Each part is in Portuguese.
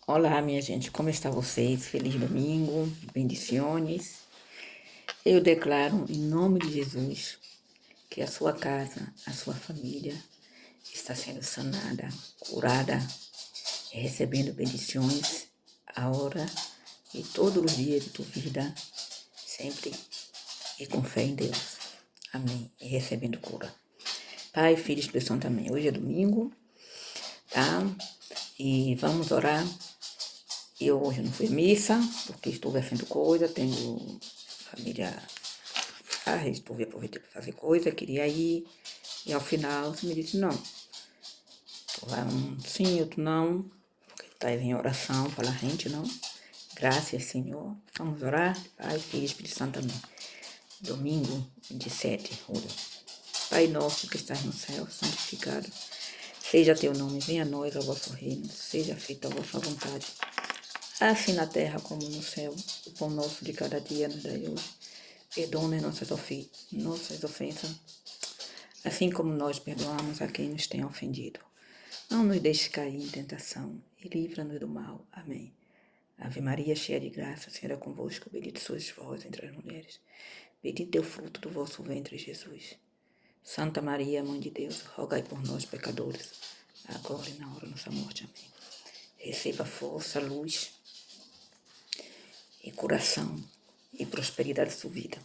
Olá, minha gente, como está vocês? Feliz domingo, bendiciones. Eu declaro em nome de Jesus que a sua casa, a sua família está sendo sanada, curada e recebendo bendições a hora e todos os dias de tua vida, sempre e com fé em Deus. Amém. E recebendo cura. Pai, Filho e Espírito Santo, amém. Hoje é domingo, tá? E vamos orar. Eu hoje não fui à missa, porque estou fazendo coisa, tenho família, aproveitei para fazer coisa, queria ir, e ao final você me disse não. Um sim, outro não, porque está em oração para a gente, não? Graças, Senhor. Vamos orar, Pai, Filho e Espírito Santo, amém. Domingo 27, julho. Pai nosso que estás no céu, santificado seja teu nome, venha a nós ao vosso reino, seja feita a vossa vontade, assim na terra como no céu. O pão nosso de cada dia nos dai hoje. Perdoa nossas ofensas, assim como nós perdoamos a quem nos tem ofendido. Não nos deixe cair em tentação e livra-nos do mal. Amém. Ave Maria, cheia de graça, o Senhor é convosco. Bendita sois vós entre as mulheres. Bendito é o fruto do vosso ventre, Jesus. Santa Maria, Mãe de Deus, rogai por nós, pecadores, agora e na hora da nossa morte. Amém. Receba força, luz e coração e prosperidade de sua vida.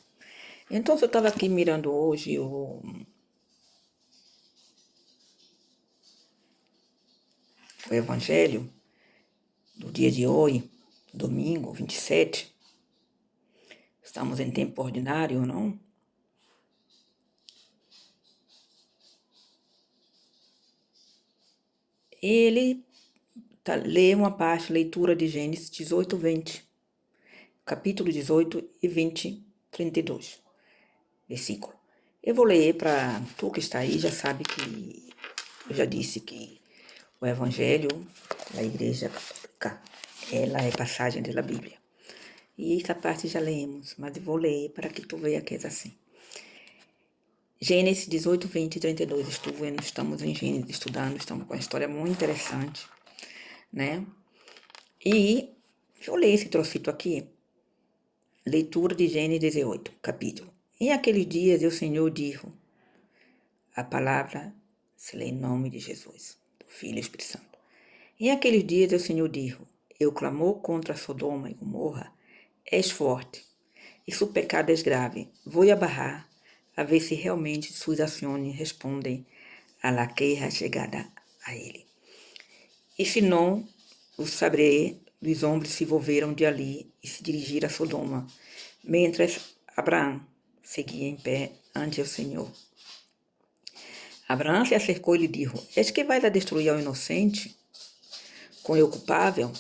Então, eu estava aqui mirando hoje o Evangelho do dia de hoje, domingo 27. Estamos em tempo ordinário, não? Ele lê uma parte, leitura de Gênesis 18, 20. Capítulo 18 e 20, 32. Versículo. Eu vou ler para tu que está aí, já sabe que eu já disse que o Evangelho da Igreja Católica, ela é passagem da Bíblia. E essa parte já lemos, mas eu vou ler para que tu veja que é assim. Gênesis 18, 20 e 32. Estamos em Gênesis estudando, estamos com uma história muito interessante, né? E eu leio esse trocito aqui. Leitura de Gênesis 18, capítulo. Em aqueles dias o Senhor disse, a palavra se lê em nome de Jesus, do Filho e Espírito Santo. Em aqueles dias o Senhor disse, eu clamou contra Sodoma e Gomorra, és forte, e seu pecado é grave. Vou abarrar a ver se realmente suas ações respondem à la queja chegada a ele. E se não, o saberei, os homens se volveram de ali e se dirigiram a Sodoma, mientras Abraão seguia em pé ante o Senhor. Abraão se acercou e lhe disse, és que vais a destruir ao inocente com o culpável?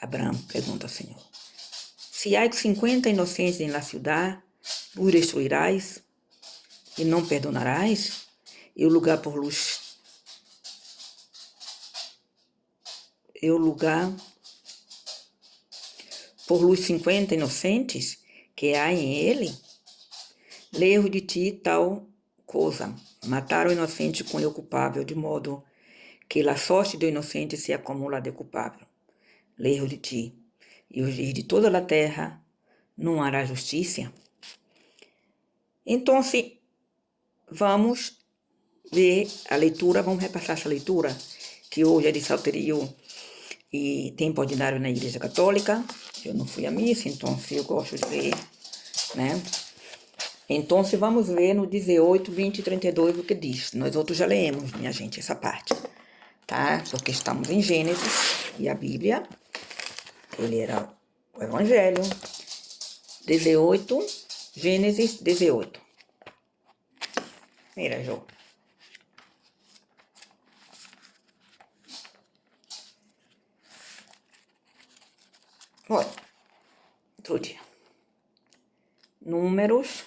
Abraão pergunta ao Senhor, se há 50 inocentes em la ciudad, os destruirás e não perdonarás? E o lugar por luz por luz 50 inocentes que há em ele? Leio de ti tal coisa, matar o inocente com o culpável, de modo que a sorte do inocente se acumula de culpável. Leio de ti, e os dias de toda a terra não hará justiça? Então, vamos ver a leitura, vamos repassar essa leitura, que hoje é de salterio e tempo ordinário na Igreja Católica. Eu não fui à missa, então eu gosto de ver, né? Então, vamos ver no 18, 20 e 32 o que diz. Nós outros já lemos, minha gente, essa parte, tá? Porque estamos em Gênesis e a Bíblia, ele era o Evangelho. 18, Gênesis 18. Mira, Jô. Olha, outro dia. Números,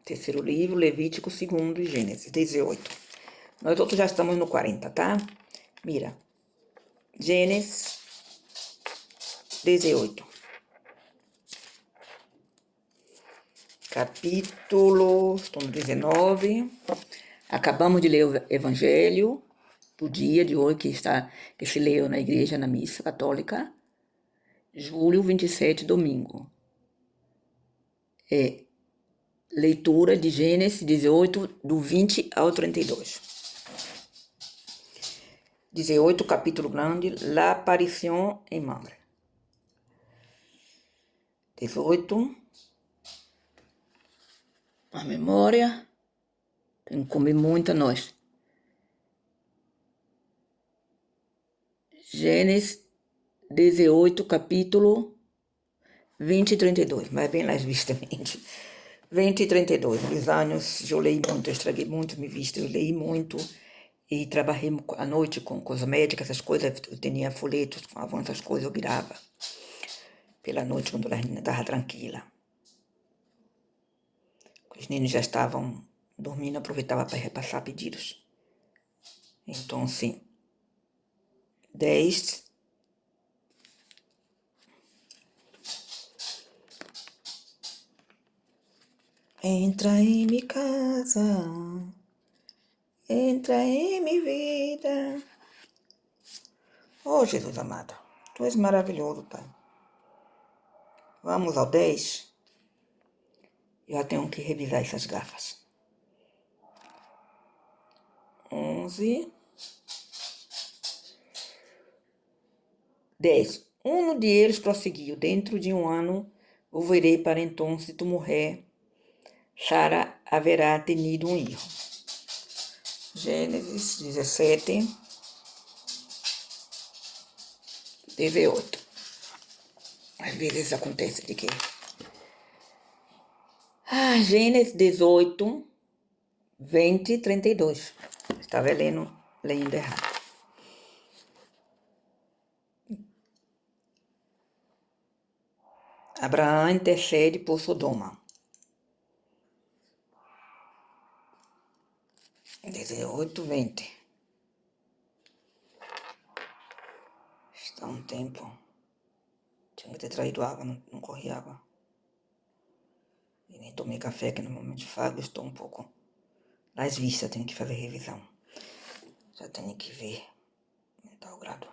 terceiro livro, Levítico, segundo e Gênesis 18. Nós outros já estamos no 40, tá? Mira, Gênesis 18. Capítulo, estou no 19. Acabamos de ler o Evangelho, do dia de hoje, que se leu na igreja, na missa católica, julho 27, domingo. É leitura de Gênesis 18, do 20 ao 32. 18, capítulo grande, La aparição em Mamre. 18, a memória, tem que comer muita nós. Gênesis 18, capítulo 20 e 32, mas bem nas vistas, 20 e 32. Nos anos eu leio muito, eu estraguei muito minha vista, eu leio muito e trabalhei à noite com cosmética, essas coisas, eu tinha folhetos com avanço, essas coisas eu virava pela noite quando a menina estava tranquila. Os meninos já estavam dormindo, aproveitava para repassar pedidos. Então, sim, 10. Entra em minha casa, entra em minha vida. Oh, Jesus amado, Tu és maravilhoso, Pai. Vamos ao 10. Eu já tenho que revisar essas gafas. 11. 10. Um de eles prosseguiu. Dentro de um ano eu verei para então, se tu morrer, Sara haverá tenido um filho. Gênesis 17, 18. Às vezes acontece de que... Gênesis 18, 20 e 32. Estava lendo errado. Abraão intercede por Sodoma. 18, 20. Está um tempo. Tinha que ter traído água, não corri água. E nem tomei café, que normalmente faço, estou um pouco nas vistas, tenho que fazer revisão. Já tenho que ver aumentar o grado.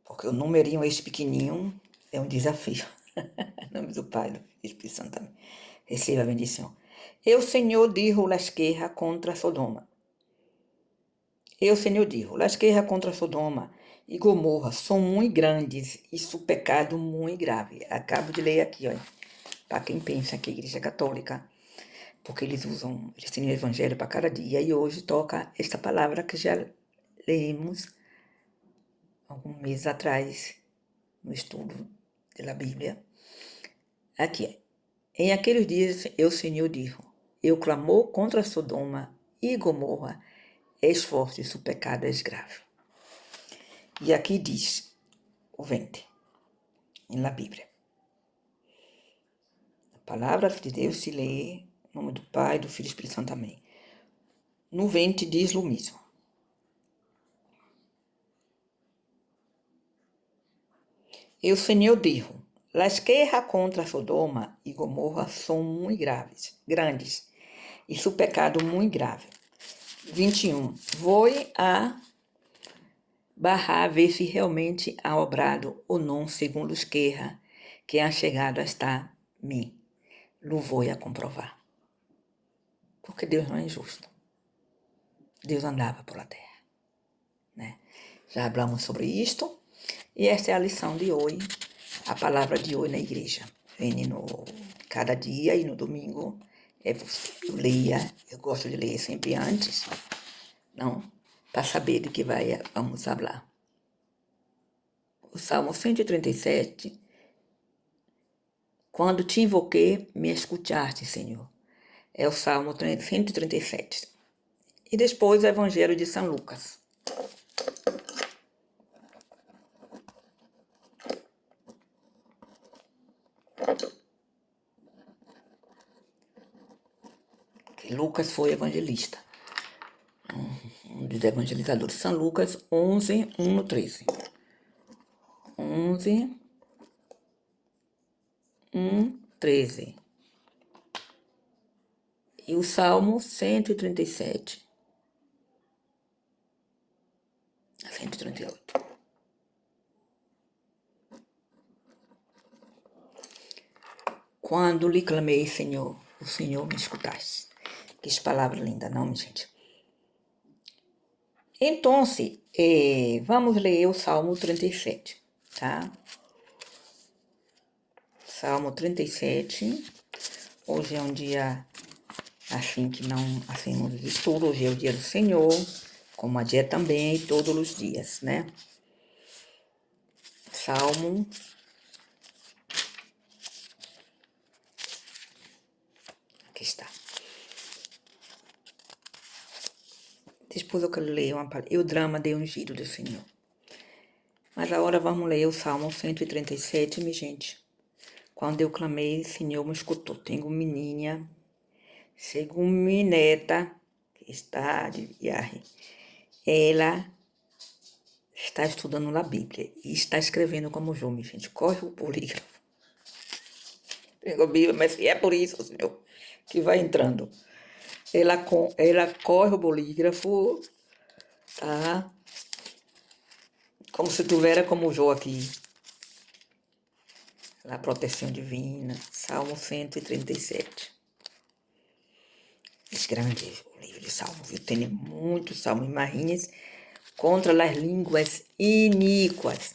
Porque o numerinho esse pequenininho é um desafio. Em nome do Pai, do Filho e do Espírito Santo também. Receba a bendição. Eu, Senhor, digo las guerras contra Sodoma. Eu, Senhor, digo, las guerras contra Sodoma e Gomorra são muito grandes e seu pecado muito grave. Acabo de ler aqui, olha, para quem pensa que a Igreja Católica, porque eles têm o Evangelho para cada dia, e hoje toca esta palavra que já lemos alguns meses atrás, no estudo da Bíblia. Aqui, em aqueles dias, eu, Senhor, digo, eu clamou contra Sodoma e Gomorra, és forte, seu pecado é grave. E aqui diz, o 20, na Bíblia. A palavra de Deus se lê em nome do Pai, do Filho e do Espírito Santo, amém. No 20 diz o mesmo. Eu, Senhor, digo, las guerras contra Sodoma e Gomorra são muito grandes, e seu pecado muito grave. 21. Vou a barrar ver se realmente há obrado ou não segundo os guerra que há chegado hasta mim. Lo vou a comprovar. Porque Deus não é injusto. Deus andava pela terra, né? Já falamos sobre isto, e esta é a lição de hoje, a palavra de hoje na igreja. Vem cada dia e no domingo eu leia, eu gosto de ler sempre antes, não, para saber de que vamos falar. O Salmo 137, quando te invoquei, me escutaste, Senhor. É o Salmo 137. E depois o Evangelho de São Lucas. Lucas foi evangelista, um dos evangelizadores. São Lucas 11, 1 no 13. 11, 1, 13. E o Salmo 137. 138. Quando lhe clamei, Senhor, o Senhor me escutaste. Que palavra linda, não, minha gente? Então, vamos ler o Salmo 37, tá? Salmo 37. Hoje é um dia assim que não hacemos estudo. Hoje é o dia do Senhor, como a dia também, e todos os dias, né? Salmo. Aqui está. Depois eu quero ler uma palavra. E o drama de ungido do Senhor. Mas agora vamos ler o Salmo 137, minha gente. Quando eu clamei, o Senhor me escutou. Tenho uma menina, segundo minha neta, que está de viagem. Ela está estudando a Bíblia e está escrevendo como eu, minha gente. Corre o polígrafo. Tenho a Bíblia, mas é por isso, Senhor, que vai entrando. Ela corre o bolígrafo, tá? Como se tivesse como eu aqui. A proteção divina, Salmo 137. Esse grande o livro de Salmo, viu? Tem muitos salmos e marinhas contra as línguas iníquas.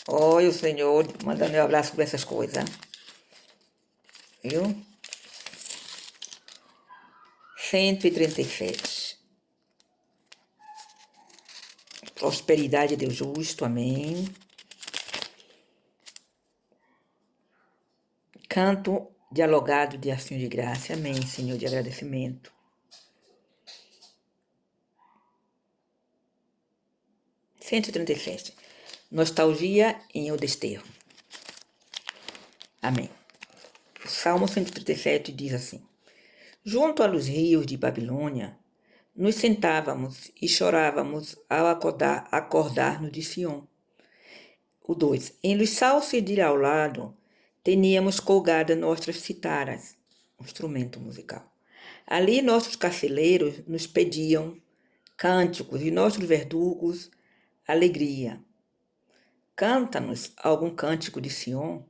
Olha o Senhor mandando eu abraço por essas coisas, viu? 137. Prosperidade do justo, amém. Canto dialogado de ação de graça, amém, Senhor, de agradecimento. 137. Nostalgia em o desterro. Amém. O Salmo 137 diz assim: junto aos rios de Babilônia, nos sentávamos e chorávamos ao acordar-nos de Sião. O 2. Em los salsos de ao lado, teníamos colgadas nossas citaras, um instrumento musical. Ali nossos carceleiros nos pediam cânticos e nossos verdugos alegria. Canta-nos algum cântico de Sião?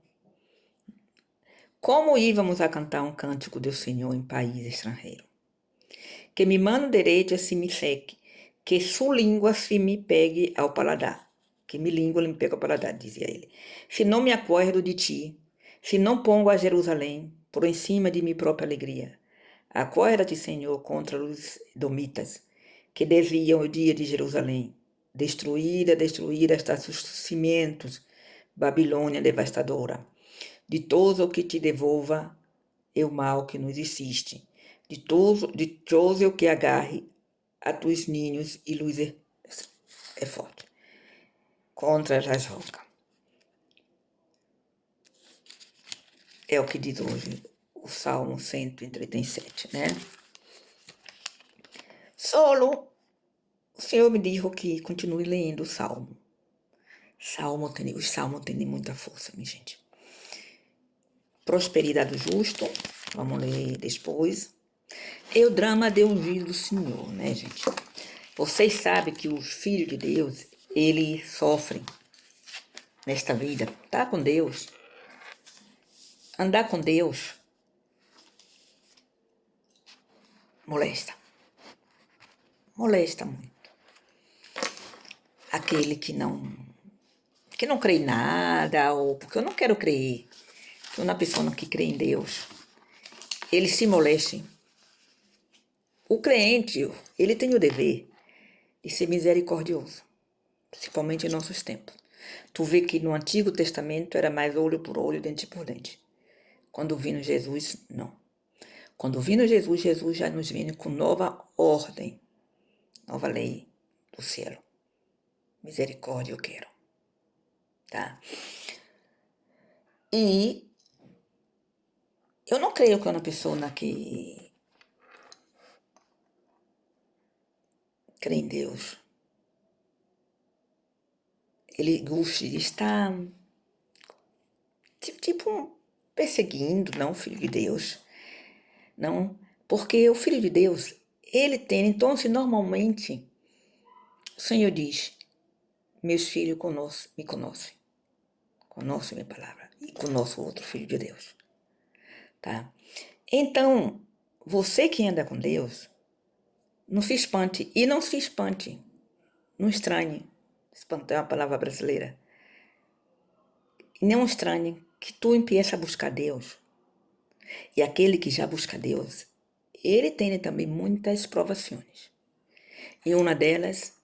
Como íamos a cantar um cântico do Senhor em país estrangeiro? Que mi mano direita se me seque, que sua língua se me pegue ao paladar. Que minha língua me pegue ao paladar, dizia ele. Se não me acordo de ti, se não pongo a Jerusalém por em cima de minha própria alegria. Acorda-te, Senhor, contra os domitas, que desviam o dia de Jerusalém. Destruída está seus cimentos, Babilônia devastadora. De todo o que te devolva é o mal que nos existe. De todo o que agarre a tus ninhos e luz é forte. Contra as rocas. É o que diz hoje o Salmo 137, né? Solo, o Senhor me disse que continue lendo o Salmo. Os Salmos têm muita força, minha gente. Prosperidade do justo, vamos ler depois. É o drama de ungido do Senhor, né, gente? Vocês sabem que os filhos de Deus, eles sofrem nesta vida. Tá com Deus. Andar com Deus molesta. Molesta muito. Aquele que não crê em nada, ou porque eu não quero crer. Uma pessoa que crê em Deus, ele se moleste. O crente, ele tem o dever de ser misericordioso, principalmente em nossos tempos. Tu vê que no Antigo Testamento era mais olho por olho, dente por dente. Quando vindo Jesus, não. Quando vindo Jesus, Jesus já nos vem com nova ordem, nova lei do céu. Misericórdia eu quero. Tá? E eu não creio que uma pessoa que crê em Deus, ele goste de estar tipo perseguindo, não, o Filho de Deus. Não, porque o Filho de Deus, ele tem, então, se normalmente, o Senhor diz meus filhos me conhecem minha palavra e conhecem o outro filho de Deus, tá? Então, você que anda com Deus, não se espante, e não se espante, não estranhe, espantar é uma palavra brasileira, não estranhe que tu empiece a buscar Deus, e aquele que já busca Deus, ele tem também muitas provações, e uma delas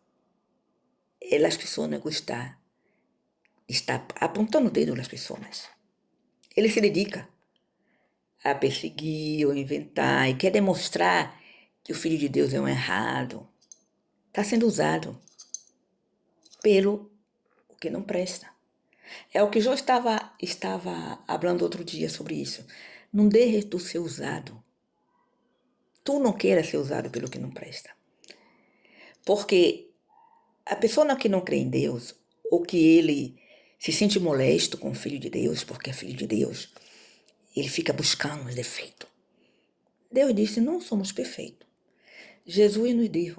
é as pessoas gostar, está apontando o dedo nas pessoas. Ele se dedica a perseguir ou inventar e quer demonstrar que o Filho de Deus é um errado. Está sendo usado pelo que não presta. É o que Jó estava falando outro dia sobre isso. Não deixe tu ser usado. Tu não queira ser usado pelo que não presta. Porque a pessoa que não crê em Deus, ou que ele se sente molesto com o Filho de Deus, porque é Filho de Deus, ele fica buscando os defeitos. Deus disse, não somos perfeitos. Jesus nos disse,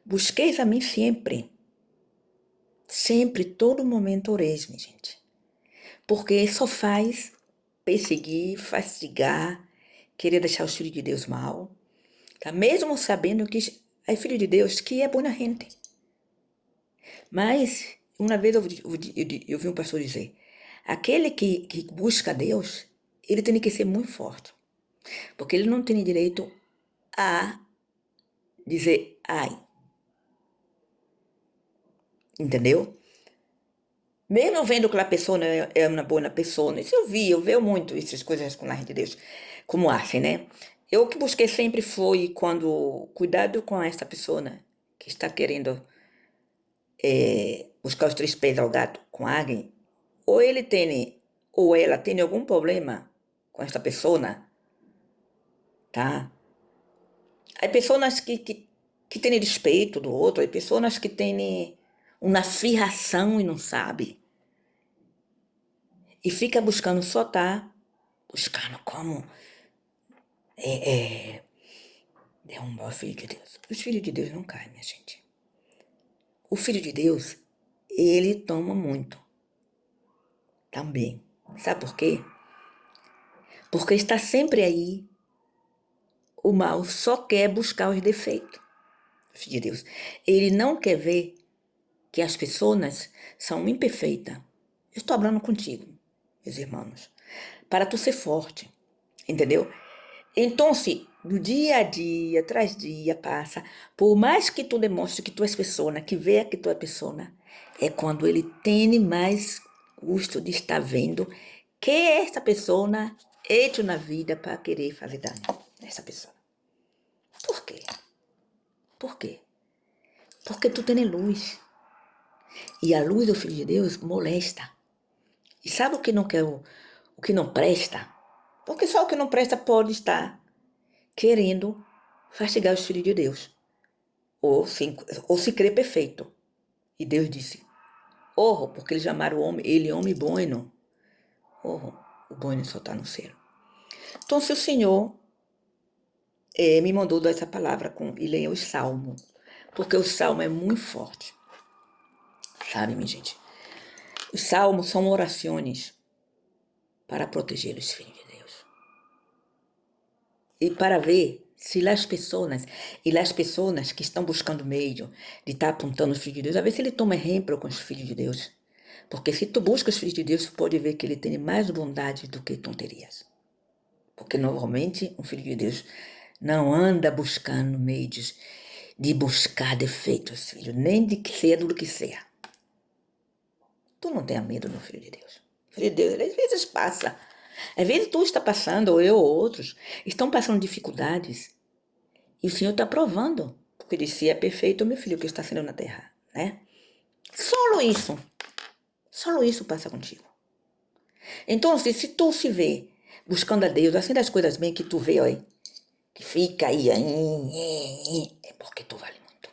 busqueis a mim sempre. Sempre, todo momento oreis, minha gente. Porque só faz perseguir, fastigar, querer deixar os filhos de Deus mal. Tá? Mesmo sabendo que é filho de Deus, que é boa gente. Mas, uma vez eu vi um pastor dizer, aquele que busca Deus, ele tem que ser muito forte. Porque ele não tem direito a dizer ai. Entendeu? Mesmo vendo que a pessoa é uma boa pessoa, isso eu vejo muito essas coisas com a gente de Deus, como assim, né? Eu que busquei sempre foi quando, cuidado com essa pessoa, né, que está querendo buscar os três pés ao gato com alguém, ou ele tem, ou ela tem algum problema com essa pessoa, tá? Há pessoas que têm respeito do outro, há pessoas que têm uma firração e não sabem. E fica buscando só buscando como derrubar o Filho de Deus. Os filhos de Deus não caem, minha gente. O Filho de Deus, ele toma muito. Também. Sabe por quê? Porque está sempre aí. O mal só quer buscar os defeitos. O Filho de Deus. Ele não quer ver que as pessoas são imperfeitas. Eu estou falando contigo, meus irmãos. Para tu ser forte. Entendeu? Então, se do dia a dia, tras dia, passa, por mais que tu demonstre que tu és pessoa, que veja que tu é pessoa, é quando ele tem mais gosto de estar vendo que essa pessoa é hecho na vida para querer fazer dano nessa pessoa. Por quê? Por quê? Porque tu tem luz. E a luz do Filho de Deus molesta. E sabe o que não quer, o que não presta? Porque só o que não presta pode estar querendo fastigar os filhos de Deus, ou se crê perfeito. E Deus disse, porque eles chamaram ele homem bueno. O bueno só está no céu. Então, se o Senhor me mandou dar essa palavra e ler os salmos, porque o salmo é muito forte. Sabe, minha gente? Os salmos são orações para proteger os filhos de Deus. E para ver se as pessoas que estão buscando meio de estar apontando os filhos de Deus, a ver se ele toma exemplo com os filhos de Deus. Porque se tu busca os filhos de Deus, tu pode ver que ele tem mais bondade do que tonterias. Porque normalmente um filho de Deus não anda buscando meios de buscar defeitos, filho, nem de que seja do que seja. Tu não tenha medo, meu filho de Deus. Filho de Deus, às vezes passa. Às vezes tu está passando, ou eu ou outros, estão passando dificuldades. E o Senhor está provando. Porque ele disse, é perfeito, meu filho, que está sendo na terra, né? Só isso passa contigo. Então, se tu se vê buscando a Deus, assim das coisas bem que tu vê, ó, que fica aí, é porque tu vale muito.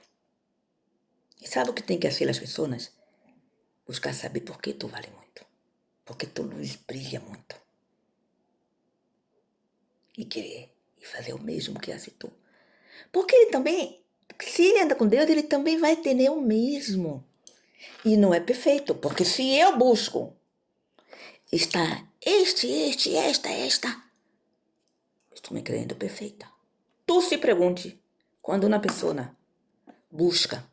E sabe o que tem que fazer as pessoas? Buscar saber por que tu vale muito. Porque tua luz brilha muito. E querer e fazer o mesmo que hace tu. Porque ele também, se ele anda com Deus, ele também vai ter o mesmo. E não é perfeito, porque se eu busco, está esta, estou me crendo perfeita. Tu se pergunte, quando uma pessoa busca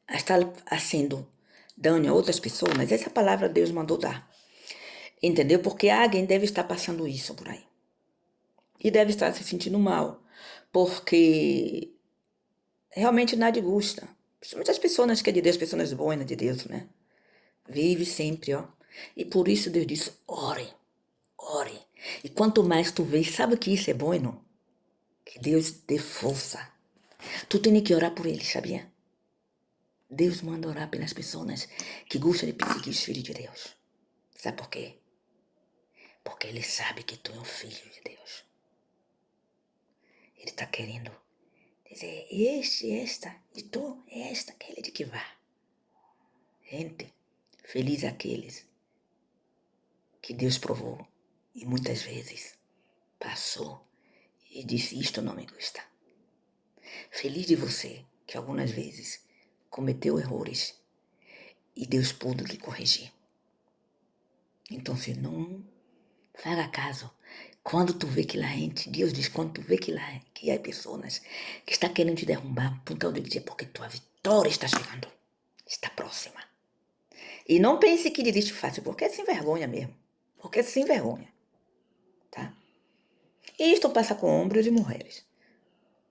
estar fazendo dano a outras pessoas, mas essa palavra Deus mandou dar. Entendeu? Porque alguém deve estar passando isso por aí. E deve estar se sentindo mal. Porque realmente nada gusta. Principalmente as pessoas que é de Deus, pessoas boas de Deus, né? Vive sempre, ó. E por isso Deus diz, ore, ore. E quanto mais tu vês, sabe que isso é bom, não? Que Deus dê força. Tu tem que orar por ele, sabia? Deus manda orar pelas pessoas que gostam de perseguir os filhos de Deus. Sabe por quê? Porque ele sabe que tu é um filho de Deus. Ele está querendo dizer, esta, e tu, esta, aquele de que vá. Gente, feliz aqueles que Deus provou e muitas vezes passou e disse, isto não me gusta. Feliz de você que algumas vezes cometeu erros e Deus pôde lhe corrigir. Então, se não faga caso, quando tu vê que lá gente, Deus diz, quando tu vê que lá que há pessoas que estão querendo te derrubar, ponto de dizer, porque tua vitória está chegando, está próxima. E não pense que desiste fácil, porque é sem vergonha mesmo. Porque é sem vergonha. Tá? E isto passa com homens e mulheres.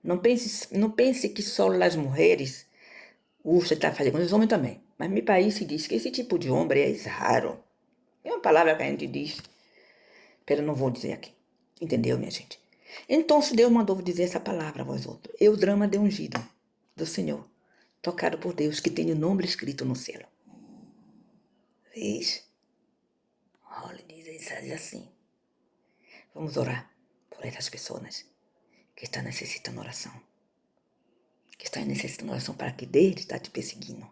Não pense que só as mulheres gostam de estar fazendo, os homens também. Mas meu país se diz que esse tipo de homem é raro. É uma palavra que a gente diz, pero não vou dizer aqui. Entendeu, minha gente? Então, se Deus mandou dizer essa palavra a vós outros, eu, drama de ungido do Senhor, tocado por Deus, que tem o nome escrito no céu. Vês? Olha, diz assim. Vamos orar por essas pessoas que estão necessitando oração. Que estão necessitando oração para que Deus está te perseguindo.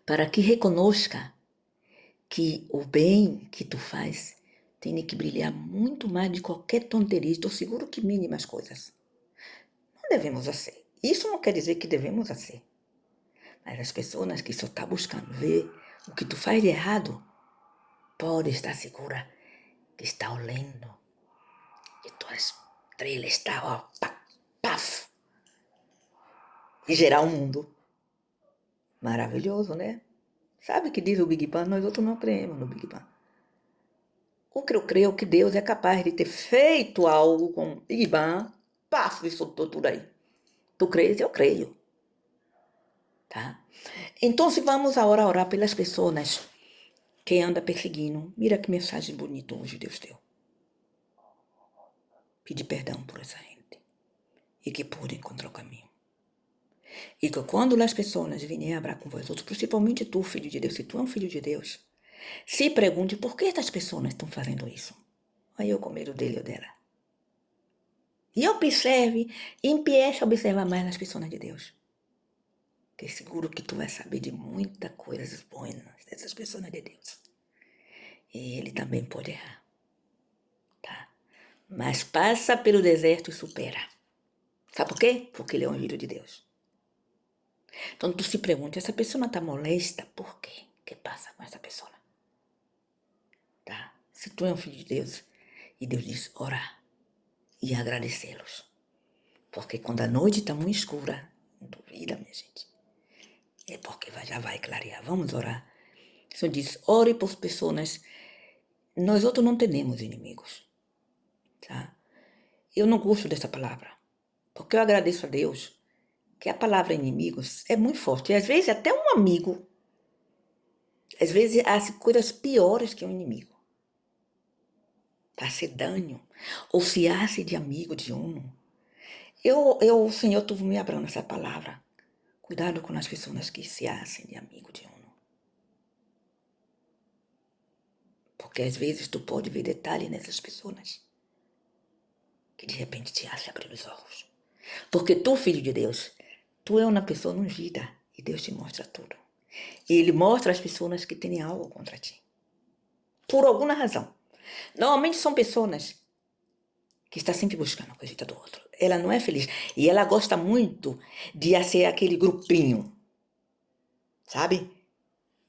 Para que reconozca que o bem que tu faz tem que brilhar muito mais de qualquer tonteria. Estou seguro que mínimas coisas. Não devemos ser. Isso não quer dizer que devemos ser. Mas as pessoas que só estão buscando ver o que tu faz de errado, pode estar segura que está olhando. E tua estrela está, ó, paf. E gerar um mundo maravilhoso, né? Sabe o que diz o Big Bang? Nós outros não cremos no Big Bang. O que eu creio que Deus é capaz de ter feito algo com o Big Bang, paf, e soltou tudo aí. Tu crês? Eu creio. Tá? Então, se vamos agora orar pelas pessoas que andam perseguindo. Mira que mensagem bonita hoje Deus deu. Pedir perdão por essa gente. E que pode encontrar o caminho. E que quando as pessoas virem a falar com vós outros, principalmente tu, filho de Deus, se tu é um filho de Deus, se pergunte por que estas pessoas estão fazendo isso. Aí eu com medo dele ou dela. E observe, empiece a observar mais as pessoas de Deus. Que seguro que tu vai saber de muitas coisas boas dessas pessoas de Deus. E ele também pode errar. Tá? Mas passa pelo deserto e supera. Sabe por quê? Porque ele é um filho de Deus. Então tu se pergunta, essa pessoa está molesta, por quê? O que passa com essa pessoa? Tá? Se tu é um filho de Deus, e Deus diz, orar e agradecê-los. Porque quando a noite está muito escura, não duvida, minha gente, é porque já vai clarear. Vamos orar. O Senhor diz, ore por pessoas. Nós outros não temos inimigos. Tá? Eu não gosto dessa palavra. Porque eu agradeço a Deus que a palavra inimigos é muito forte. E às vezes até um amigo. Às vezes há coisas piores que um inimigo. Fazer dano. Ou se hace de amigo de um. O Senhor tu me abrindo essa palavra. Cuidado com as pessoas que se hacem de amigo de um. Porque às vezes tu pode ver detalhes nessas pessoas que de repente te hace abrir os olhos. Porque tu, filho de Deus, tu é uma pessoa ungida e Deus te mostra tudo. E Ele mostra as pessoas que têm algo contra ti. Por alguma razão. Normalmente são pessoas que estão sempre buscando a coisa do outro. Ela não é feliz. E ela gosta muito de ser aquele grupinho. Sabe?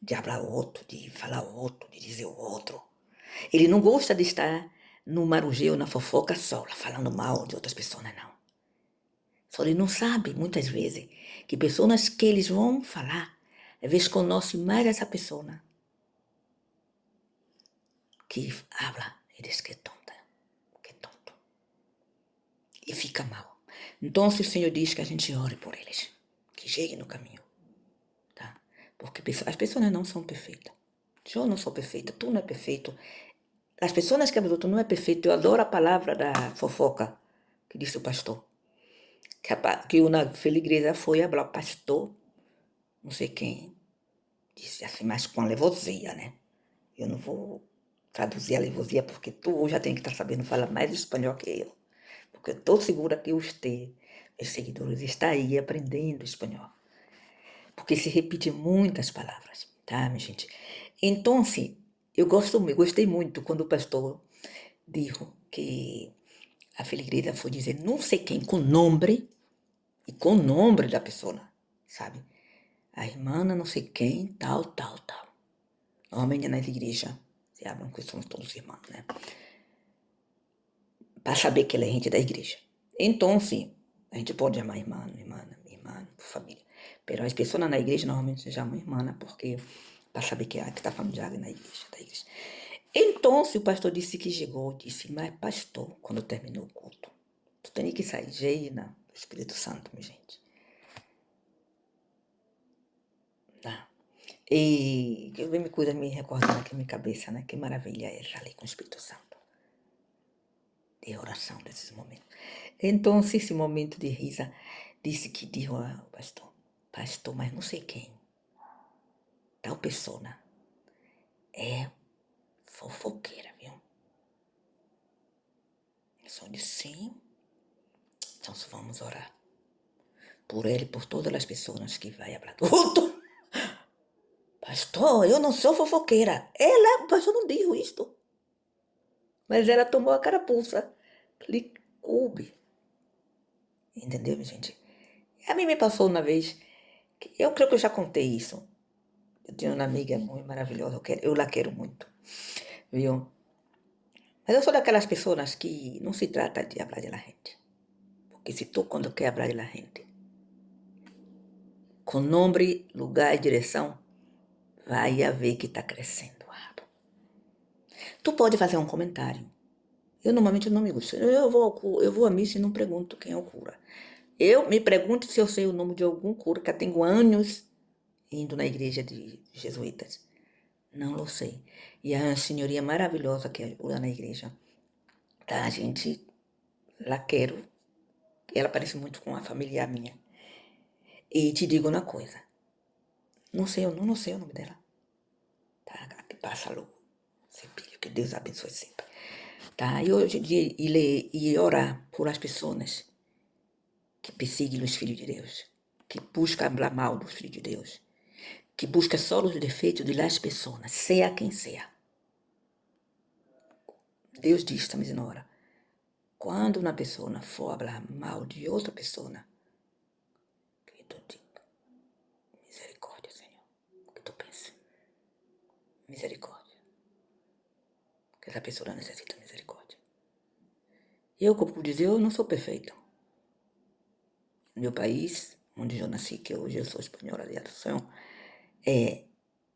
de falar outro, de falar outro, de dizer o outro. Ele não gosta de estar no marujeu, na fofoca só, falando mal de outras pessoas, não. Só ele não sabe, muitas vezes, que pessoas que eles vão falar, às vezes conhecem mais essa pessoa que habla e diz que é tonta, que é tonto. E fica mal. Então, o Senhor diz que a gente ore por eles, que cheguem no caminho. Tá? Porque as pessoas não são perfeitas. Eu não sou perfeita, tu não é perfeito. As pessoas que tu não é perfeito. Eu adoro a palavra da fofoca, que disse o pastor. Que uma feligresia foi a falar, pastor, não sei quem, disse assim, mas com alevosia, né? Eu não vou traduzir a alevosia, porque tu já tem que estar sabendo falar mais espanhol que eu. Porque eu estou segura que você, meus seguidores, está aí aprendendo espanhol. Porque se repete muitas palavras, tá, minha gente? Então, eu gostei muito quando o pastor disse que a feligresia foi dizer não sei quem, com nome e com o nome da pessoa, sabe? A irmã não sei quem, tal, tal, tal. Normalmente nas igrejas se abram que somos todos irmãos, né? Para saber que ela é gente da igreja. Então, sim, a gente pode chamar irmã, família. Mas as pessoas na igreja normalmente se chamam irmã, porque para saber que está falando de água na igreja, da igreja. Então, o pastor disse que chegou, disse, mas pastor, quando terminou o culto, tu tem que sair, Geina, Espírito Santo, minha gente. Tá. E eu me cuida me recordando aqui na minha cabeça, né? Que maravilha é estar ali com o Espírito Santo. De oração nesses momentos. Então, esse momento de risa, disse que disse ao pastor, mas não sei quem, tal pessoa, é fofoqueira, viu? Eu só disse, sim, então vamos orar. Por ele, por todas as pessoas que vai falar do outro. Pastor, eu não sou fofoqueira. O pastor não disse isto. Mas ela tomou a carapuça. Coube. Entendeu, minha gente? A mim me passou uma vez, eu creio que eu já contei isso. Eu tenho uma amiga muito maravilhosa, eu la quero muito, viu? Mas eu sou daquelas pessoas que não se trata de falar de la gente. Porque se tu, quando quer falar de la gente, com nome, lugar e direção, vai haver que está crescendo. Tu pode fazer um comentário. Eu normalmente não me gusto. Eu vou à missa e não pergunto quem é o cura. Eu me pergunto se eu sei o nome de algum cura, que eu tenho anos indo na igreja de jesuítas. Não lo sei. E a senhoria maravilhosa que ajuda na igreja. Tá, a gente lá quero. Ela parece muito com uma familiar minha. E te digo uma coisa. Não sei o nome dela. Tá, que passa logo. Que Deus abençoe sempre. Tá, e hoje em ler e orar por as pessoas que perseguem os filhos de Deus, que buscam falar mal dos filhos de Deus, que buscam só os defeitos de las pessoas, seja quem seja. Deus diz também na hora, quando uma pessoa for falar mal de outra pessoa, que tu diga, misericórdia, Senhor, o que tu pensa? Misericórdia. Que essa pessoa necessita de misericórdia. Eu, como dizer, eu não sou perfeito. No meu país, onde eu nasci, que hoje eu sou espanhola de adoção,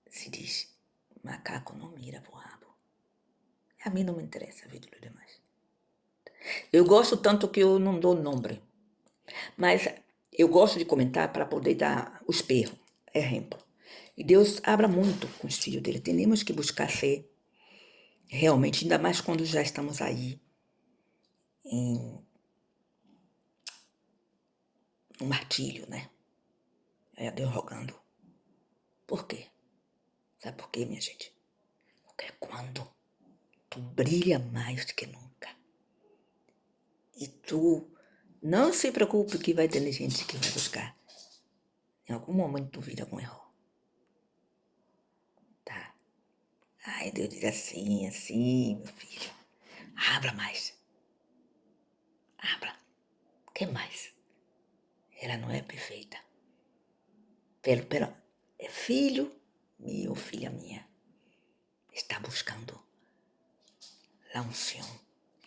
se diz, macaco não mira pro rabo. A mim não me interessa a vida dos demais. Eu gosto tanto que eu não dou nome. Mas eu gosto de comentar para poder dar o espelho, exemplo. E Deus abra muito com os filhos dele. Temos que buscar ser realmente, ainda mais quando já estamos aí no martírio, né? Deus rogando. Por quê? Sabe por quê, minha gente? Porque é quando tu brilha mais do que nunca. E tu não se preocupe que vai ter gente que vai buscar. Em algum momento tu vira algum erro. Tá? Ai, Deus diz assim, meu filho. Abra mais. Abra. O que mais? Ela não é perfeita. Pero, é filho meu filha minha, está buscando a unção.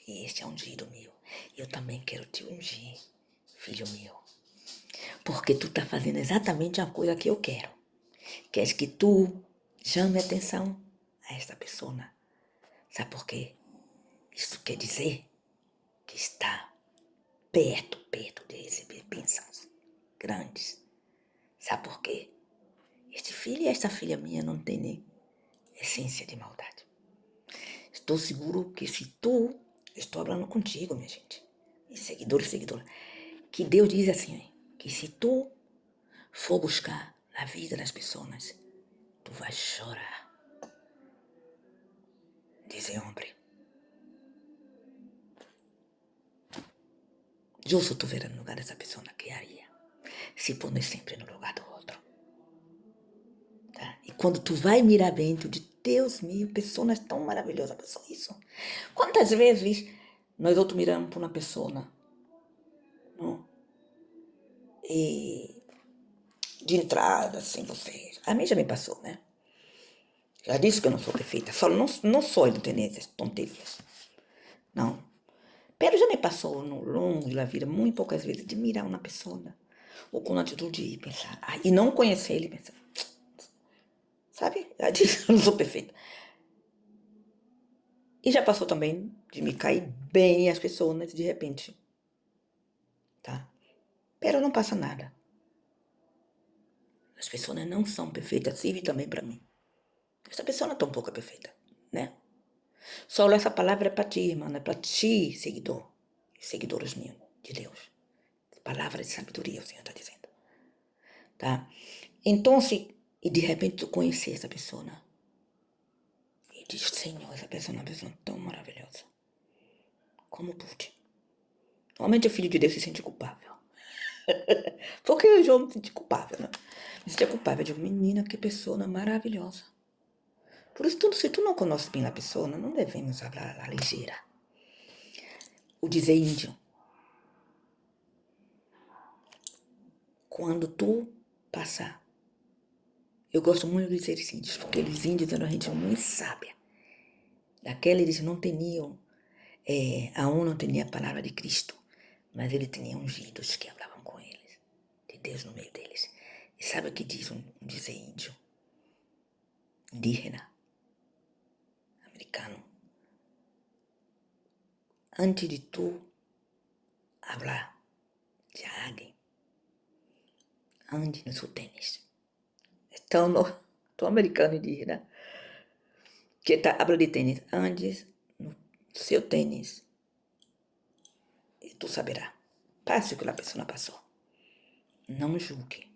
E este é ungido meu. Eu também quero te ungir, filho meu. Porque tu está fazendo exatamente a coisa que eu quero. Queres que tu chame atenção a esta pessoa. Sabe por quê? Isso quer dizer que está perto de receber bênçãos grandes. Sabe por quê? Este filho e esta filha minha não tem nem essência de maldade. Estou seguro que se tu, estou falando contigo, minha gente, e seguidores, que Deus diz assim, que se tu for buscar a vida das pessoas, tu vai chorar. Diz o homem. Eu só estou vendo no lugar dessa pessoa que haria. Se põe sempre no lugar do outro. Tá? E quando tu vai mirar bem, tu diz, Deus meu, pessoas tão maravilhosas, pessoa isso. Quantas vezes nós outros miramos para uma pessoa, não? E de entrada, assim, vocês. A mim já me passou, né? Já disse que eu não sou perfeita. Só não sou de ter essas tonterias. Não. Pero já me passou no longo da vida, muito poucas vezes, de mirar uma pessoa. Ou com a atitude de pensar. E não conhecer ele, pensar. Sabe? Já disse que eu não sou perfeita. E já passou também de me cair bem as pessoas de repente. Tá? Pero não passa nada. As pessoas não são perfeitas, serve também para mim. Essa pessoa não é tão pouco perfeita, né? Só essa palavra é para ti, irmã, é para ti, seguidor. Seguidores meus, de Deus. Palavra de sabedoria, o Senhor está dizendo. Tá? Então, e de repente tu conhecer essa pessoa, né? E diz, Senhor, essa pessoa é uma pessoa tão maravilhosa. Como pude? Normalmente o filho de Deus se sente culpável. Porque eu me senti culpável, né? Me senti culpável. Eu digo, menina, que pessoa maravilhosa. Por isso, se tu não conhece bem a pessoa, não devemos falar a ligeira. O dizer índio. Quando tu passar. Eu gosto muito dos dizer índios, porque os índios eram gente muito sábia. Daquela eles não tinham, aún não tinha a palavra de Cristo, mas eles tinham ungidos que falavam com eles, de Deus no meio deles. E sabe o que diz um dizer índio? Indígena, americano. Antes de tu falar de alguém, ande no seu tênis. Então, no americano indígena, que habla de tênis, ande no seu tênis e tu saberá. Passe o que a pessoa passou. Não julgue.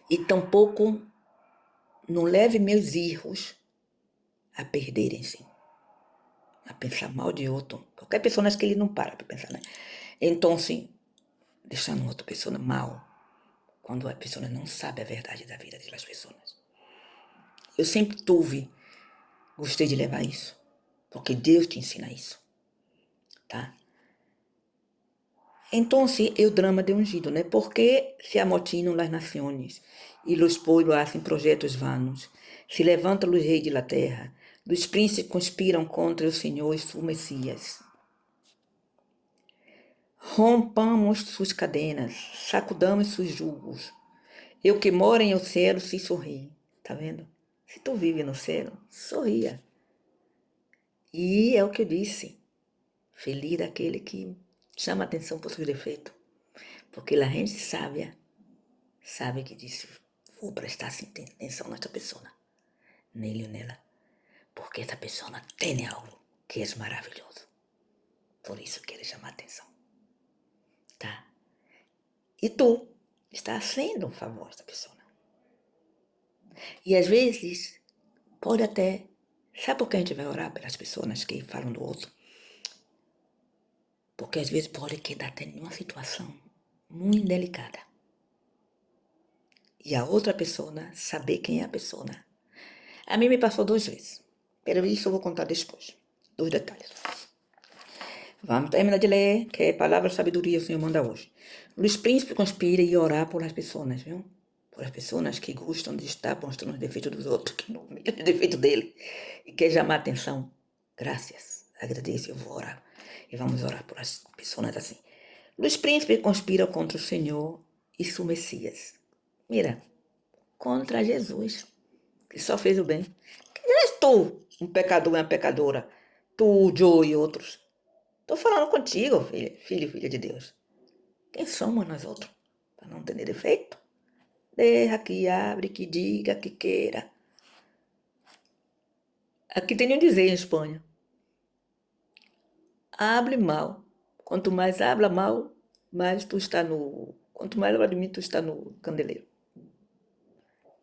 E tampouco não leve meus erros a perderem-se, a pensar mal de outro. Qualquer pessoa que ele não para pensar, né? Então, sim, deixando outra pessoa mal, quando a pessoa não sabe a verdade da vida das pessoas. Eu sempre gostei de levar isso, porque Deus te ensina isso, tá? Então, é o drama de ungido, né? Porque se amotinam as nações e os povos fazem projetos vanos, se levantam os reis da terra, os príncipes conspiram contra o Senhor e seu Messias. Rompamos suas cadenas, sacudamos seus julgos. Eu que moro em o céu se sorri. Tá vendo? Se tu vive no céu, sorria. E é o que eu disse. Feliz daquele que chama atenção por seus defeitos. Porque a gente sábia sabe que disse, vou prestar atenção nessa pessoa. Nele ou nela. Porque essa pessoa tem algo que é maravilhoso. Por isso quero chamar atenção. Tá? E tu está sendo um favor a essa pessoa. E às vezes, pode até... Sabe por que a gente vai orar pelas pessoas que falam do outro? Porque às vezes pode quedar até em uma situação muito delicada. E a outra pessoa saber quem é a pessoa. A mim me passou 2 vezes. Pero isso eu vou contar depois. 2 detalhes. Vamos terminar de ler, que é palavra de sabedoria o Senhor manda hoje. Os príncipes conspiram e orar por as pessoas, viu? por as pessoas que gostam de estar mostrando os defeitos dos outros, que não meio de defeito dele, e quer chamar atenção. Graças, agradeço, eu vou orar. E vamos orar por as pessoas assim. Os príncipes conspiram contra o Senhor e seu Messias. Mira, contra Jesus, que só fez o bem. Quem és tu, um pecador e uma pecadora? Tu, Joe e outros. Estou falando contigo, filho e filha de Deus. Quem somos nós outros? Para não ter defeito? Deixa que abre, que diga, que queira. Aqui tem um dizer em Espanha. Hable mal. Quanto mais habla mal, mais tu está no... Quanto mais habla de mim, tu está no candeleiro.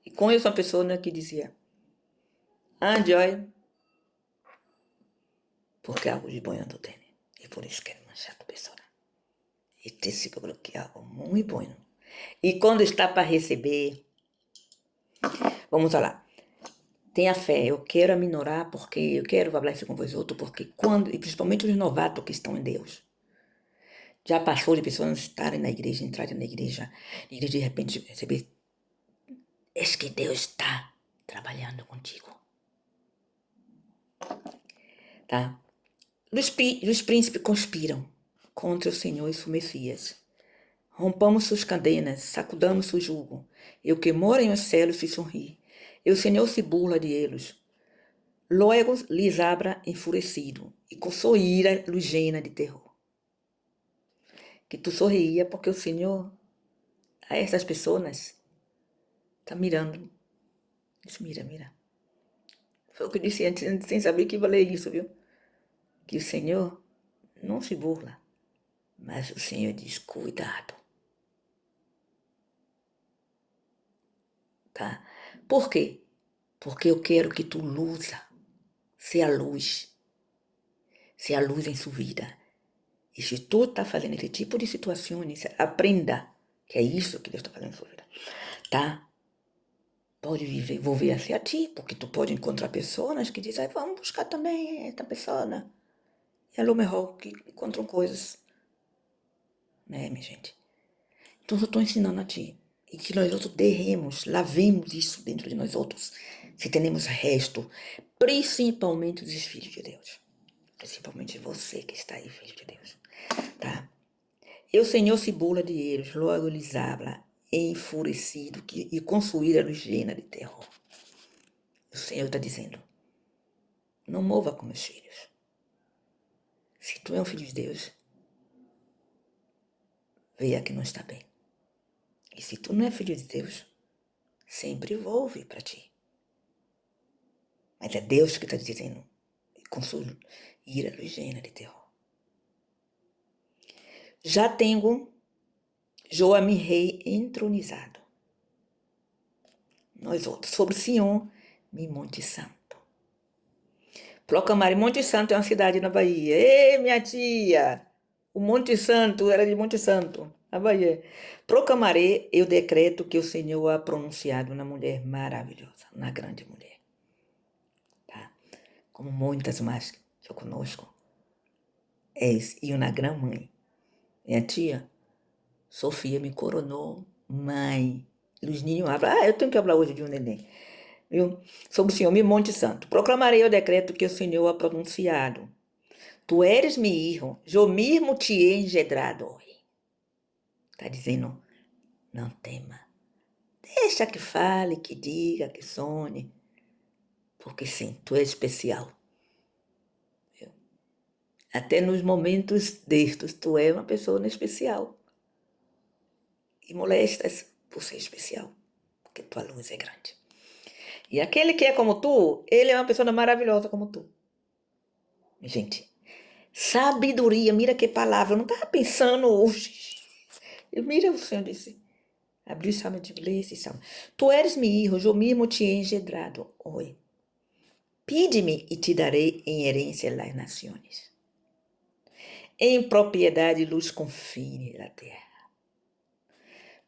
E conheço uma pessoa que dizia, joy, porque algo de bom eu não tenho. E por isso quero manchar a pessoa. E te seguro que é algo muito bom. E quando está para receber, vamos lá. Tenha fé, eu quero aminorar porque eu quero falar isso com vós outros, porque quando, e principalmente os novatos que estão em Deus, já passou de pessoas estarem na igreja, entrarem na igreja, e de repente receber, é que Deus está trabalhando contigo. Tá? Os príncipes conspiram contra o Senhor e seu Messias. Rompamos suas cadenas, sacudamos seu jugo. E o que mora em os céus se sorri. E o Senhor se burla de eles. Logo lhes abra enfurecido, e com sua ira lhes llena de terror. Que tu sorria porque o Senhor, a essas pessoas, está mirando. Diz, mira. Foi o que eu disse antes, sem saber que ia ler isso, viu? Que o Senhor não se burla, mas o Senhor diz, cuidado. Tá? Por quê? Porque eu quero que tu luza, seja a luz em sua vida. E se tu está fazendo esse tipo de situações, aprenda que é isso que Deus está fazendo na sua vida. Tá? Pode envolver assim a ti, porque tu pode encontrar pessoas que dizem, vamos buscar também esta pessoa. E a lo melhor que encontram coisas. Né, minha gente? Então eu estou ensinando a ti. E que nós outros derremos, lavemos isso dentro de nós outros. Se temos resto, principalmente os filhos de Deus. Principalmente você que está aí, filho de Deus. Tá? E o Senhor se burla de eles, logo lhes habla, enfurecido, e com sua ira lhes llena de terror. O Senhor está dizendo, não mova com meus filhos. Se tu é um filho de Deus, veja que não está bem. E se tu não é filho de Deus, sempre volve para ti. Mas é Deus que está dizendo, com sua ira lhes llena de terror. Já tenho Joame rei entronizado. Nós outros, sobre Sião, mi Monte Santo. Proclamarei, Monte Santo é uma cidade na Bahia. Ei, minha tia! O Monte Santo era de Monte Santo, na Bahia. Proclamarei eu decreto que o Senhor ha pronunciado na mulher maravilhosa, na grande mulher. Tá? Como muitas mais que eu conosco. E uma grande mãe. Minha tia, Sofia, me coronou mãe. Os ninhos hablam. Eu tenho que falar hoje de um neném. Viu? Sobre o Senhor, mi Monte Santo. Proclamarei o decreto que o Senhor ha pronunciado. Tu eres meu filho, eu mesmo te he engendrado. Está dizendo, não tema. Deixa que fale, que diga, que sonhe. Porque sim, tu és especial. Viu? Até nos momentos destes, tu és uma pessoa especial. E molestas por ser especial. Porque tua luz é grande. E aquele que é como tu, ele é uma pessoa maravilhosa como tu. Gente, sabedoria, mira que palavra. Eu não estava pensando hoje. Mira, o Senhor disse. Abriu o salmo de ler esse salmo. Tu eres meu filho, eu mesmo te he engendrado. Oi. Pide-me e te darei em herência las nações. Em propriedade luz confines da terra.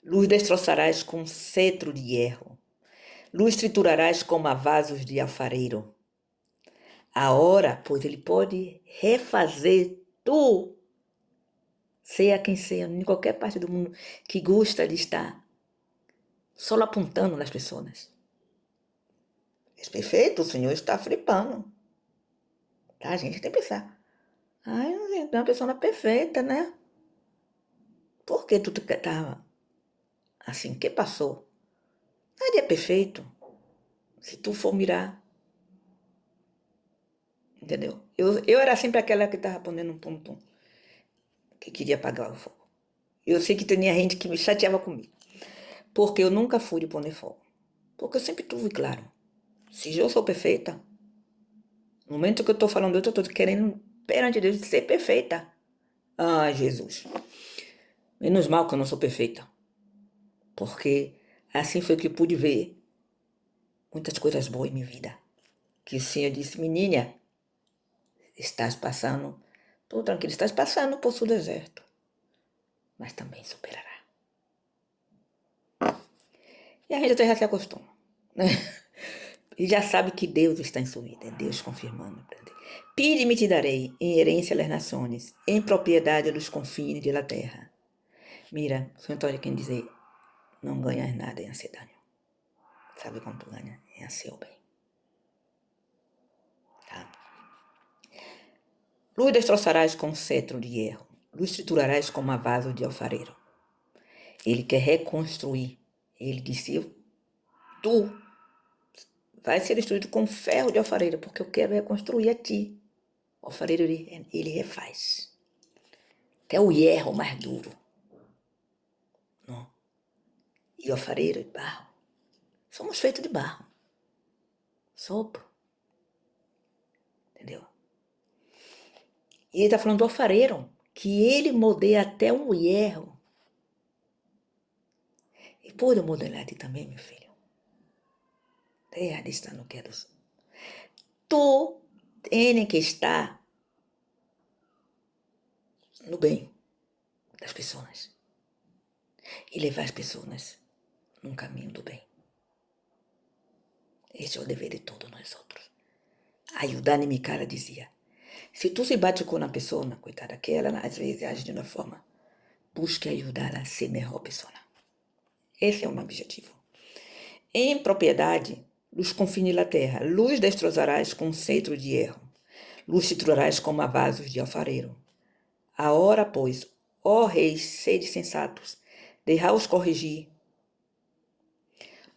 Luz destroçarás com cetro de hierro. Luz triturarás como a vasos de alfareiro. A hora, pois ele pode refazer tu, seja quem seja, em qualquer parte do mundo que gosta de estar só apontando nas pessoas. É perfeito, o Senhor está flipando. Tá? A gente tem que pensar. Ai, gente, uma pessoa perfeita, né? Por que tu estava assim? O que passou? Nada é perfeito. Se tu for mirar. Entendeu? Eu era sempre aquela que estava pondo um pum-pum. Que queria apagar o fogo. Eu sei que tinha gente que me chateava comigo. Porque eu nunca fui de pôr fogo. Porque eu sempre tive claro. Se eu sou perfeita, no momento que eu estou falando, eu estou querendo, perante Deus, ser perfeita. Ah, Jesus. Menos mal que eu não sou perfeita. Porque assim foi que eu pude ver muitas coisas boas em minha vida. Que o Senhor disse, menina, estás passando, estou tranquila, estás passando por seu deserto. Mas também superará. E a gente até já se acostuma. Né? E já sabe que Deus está em sua vida. É Deus confirmando. Pide-me te darei, em herência das nações, em propriedade dos confins da terra. Mira, São Antônio quem dizer, não ganhas nada em ser dano. Sabe quanto ganha? Em ser o bem. Tá? Luz destroçarás com cetro de erro. Luz triturarás com uma vaso de alfareiro. Ele quer reconstruir. Ele disse, tu vai ser destruído com ferro de alfareiro, porque eu quero reconstruir a ti. O alfareiro, ele refaz. Até o hierro mais duro. Não? E o alfareiro de barro. Somos feitos de barro. Sopro. Entendeu? E ele está falando do alfareiro, que ele moldeia até um hierro. E pode modelar ti também, meu filho. Deja de estar no que é do sul. Tu tens que estar no bem das pessoas. E levar as pessoas num caminho do bem. Esse é o dever de todos nós outros. Ayudar mi cara dizia. Se tu se bate com uma pessoa, coitada, que ela às vezes age de uma forma, busque ajudá-la a ser melhor pessoa. Esse é o meu objetivo. Em propriedade, luz confine a terra, luz destrozarás com cetro de erro, luz triturarás como a vasos de alfareiro. A hora, pois, ó reis, sede sensatos, deixai-os corrigir,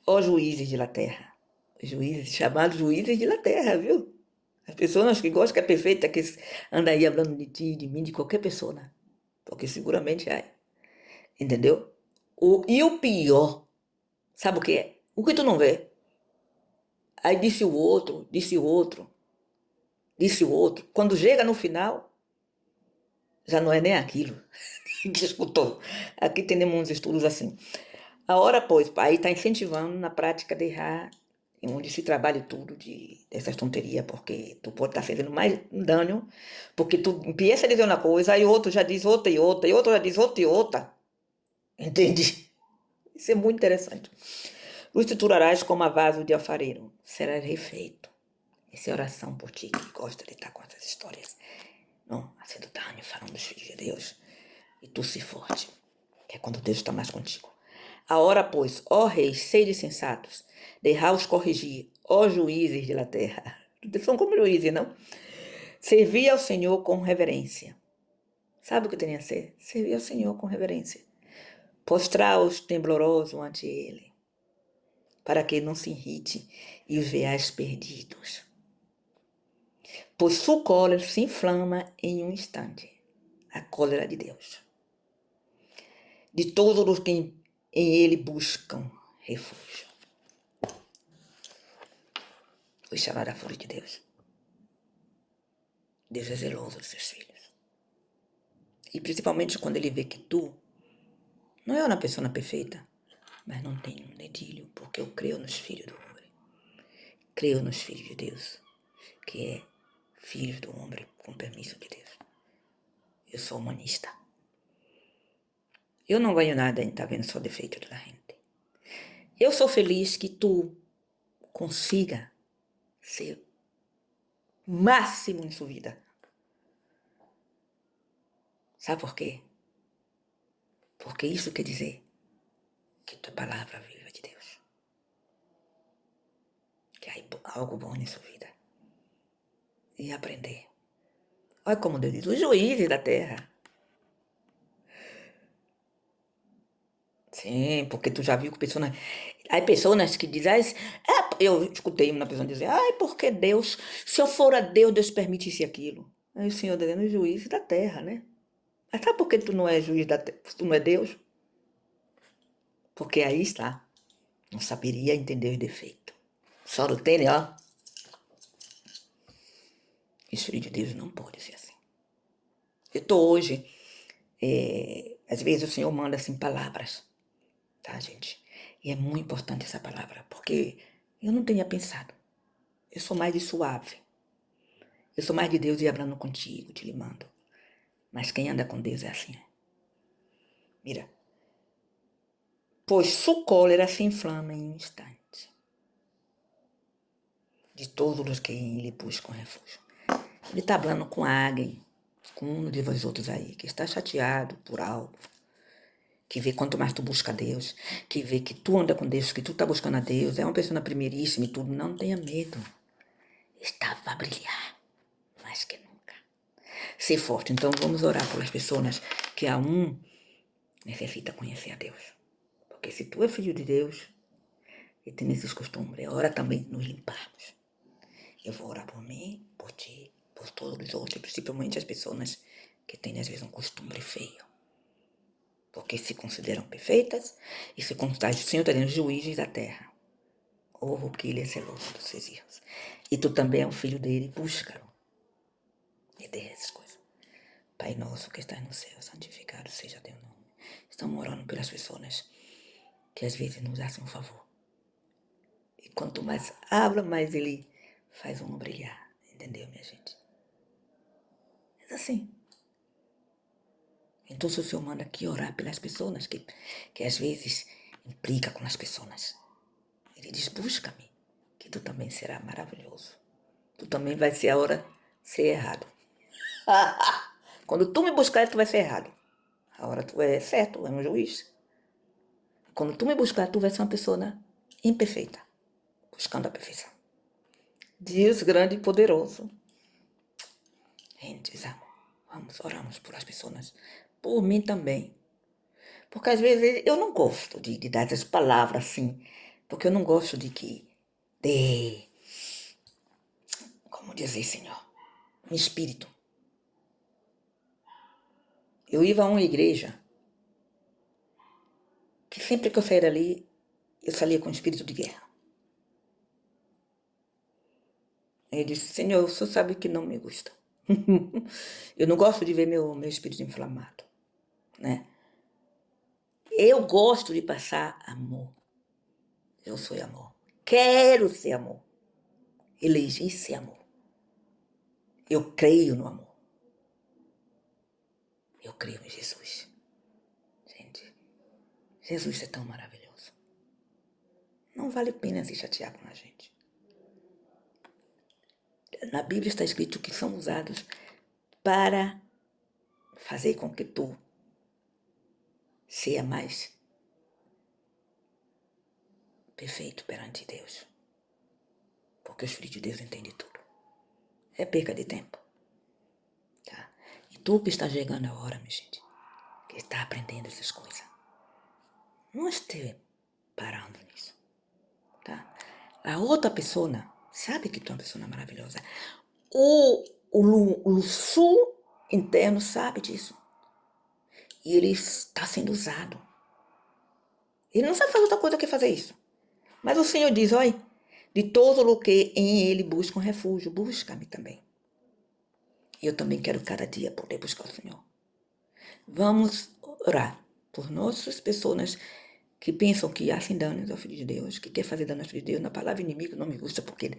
ó juízes de la terra. Juízes, chamados juízes de la terra, viu? As pessoas que gostam que é perfeita, que anda aí falando de ti, de mim, de qualquer pessoa, né? Porque seguramente é. Entendeu? E o pior, sabe o que é? O que tu não vê? Aí disse o outro, disse o outro, disse o outro. Quando chega no final, já não é nem aquilo que escutou. Aqui temos uns estudos assim. A hora, pois, aí está incentivando na prática de errar, onde se trabalha tudo dessas tonterias, porque tu pode estar fazendo mais dano, porque tu empieza a dizer uma coisa, aí outro já diz outra e outra, e outro já diz outra e outra. Entende? Isso é muito interessante. Luz triturarás como a vaso de alfareiro, serás refeito. Essa é oração por ti que gosta de estar com essas histórias. Não, fazendo dano, falando dos filhos de Deus. E tu se forte, que é quando Deus está mais contigo. A hora, pois, ó reis, sede sensatos, deixai-os corrigir, ó juízes de la terra. São como juízes, não? Servir ao Senhor com reverência. Sabe o que tem a ser? Servir ao Senhor com reverência. Postrar-os temblorosos ante Ele, para que não se irrite e os veais perdidos. Pois sua cólera se inflama em um instante. A cólera de Deus. De todos os que em Ele buscam refúgio. Foi chamada a fúria de Deus. Deus é zeloso dos seus filhos. E principalmente quando Ele vê que tu não é uma pessoa perfeita, mas não tem um dedilho, porque eu creio nos filhos do homem. Creio nos filhos de Deus, que é filhos do homem com permisso de Deus. Eu sou humanista. Eu não ganho nada em estar vendo só defeito da gente. Eu sou feliz que tu consiga ser máximo em sua vida. Sabe por quê? Porque isso quer dizer que tua palavra viva de Deus. algo bom na sua vida. E aprender. Olha como Deus diz, os juízes da terra. Sim, porque tu já viu que pessoas... Há pessoas que dizem... eu escutei uma pessoa dizer, porque Deus... Se eu for a Deus, Deus permite isso e aquilo. Aí o Senhor dizendo, os juízes da terra, né? Mas sabe por que tu não é juiz da terra? Tu não é Deus? Porque aí está. Não saberia entender os defeitos. Só não tem, ó. Esse filho de Deus não pode ser assim. Eu estou hoje... às vezes o Senhor manda assim palavras. Tá, gente? E é muito importante essa palavra. Porque eu não tinha pensado. Eu sou mais de suave. Eu sou mais de Deus e hablando contigo, te limando. Mas quem anda com Deus é assim. Mira. Pois su cólera se inflama em um instante. De todos os que em ele buscam refúgio. Ele está falando com alguém, com um de vós outros aí, que está chateado por algo. Que vê quanto mais tu busca a Deus. Que vê que tu anda com Deus, que tu está buscando a Deus. É uma pessoa primeiríssima e tudo. Não tenha medo. Estava a brilhar mais que nunca. Ser forte. Então vamos orar pelas pessoas que a um necessita conhecer a Deus. Porque se tu é filho de Deus e tem esses costumes, é hora também de nos limparmos. Eu vou orar por mim, por ti, por todos os outros, principalmente as pessoas que têm às vezes um costume feio. Porque se consideram perfeitas e se consideram, o Senhor está dando juízes da terra. Oh, que ele é zeloso dos seus erros. E tu também é um filho dele, busca-o. E dê essas coisas. Pai nosso que estás no céu, santificado seja teu nome. Estamos orando pelas pessoas que às vezes nos fazem um favor. E quanto mais habla, mais ele faz um brilhar. Entendeu, minha gente? É assim. Então o Senhor manda aqui orar pelas pessoas que às vezes implica com as pessoas. Ele diz, busca-me, que tu também será maravilhoso. Tu também vai ser a hora ser errado. Quando tu me buscar, tu vai ser errado. A hora tu é certo, é um juiz. Quando tu me buscar, tu vai ser uma pessoa imperfeita, buscando a perfeição. Deus grande e poderoso. Gente, vamos, oramos por as pessoas. Por mim também. Porque às vezes eu não gosto de dar essas palavras assim. Porque eu não gosto como dizer, Senhor, um espírito. Eu ia a uma igreja que sempre que eu saía dali, eu saía com espírito de guerra. Ele disse, Senhor, o Senhor sabe que não me gusta. Eu não gosto de ver meu espírito inflamado, né? Eu gosto de passar amor. Eu sou amor. Quero ser amor. Elegi ser amor. Eu creio no amor. Eu creio em Jesus. Gente, Jesus é tão maravilhoso. Não vale a pena se chatear com a gente. Na Bíblia está escrito que são usados para fazer com que tu seja mais perfeito perante Deus. Porque os filhos de Deus entendem tudo. É perca de tempo. Tá? E tu que está chegando a hora, minha gente, que está aprendendo essas coisas, não esteja parando nisso. Tá? A outra pessoa sabe que tu é uma pessoa maravilhosa. O sul interno sabe disso. E ele está sendo usado. Ele não sabe fazer outra coisa que fazer isso. Mas o Senhor diz, olha, de todo o que em ele busca um refúgio, busca-me também. E eu também quero cada dia poder buscar o Senhor. Vamos orar por nossas pessoas que pensam que hacem danos ao Filho de Deus, que quer fazer dano ao Filho de Deus. Na palavra inimigo não me gusta, porque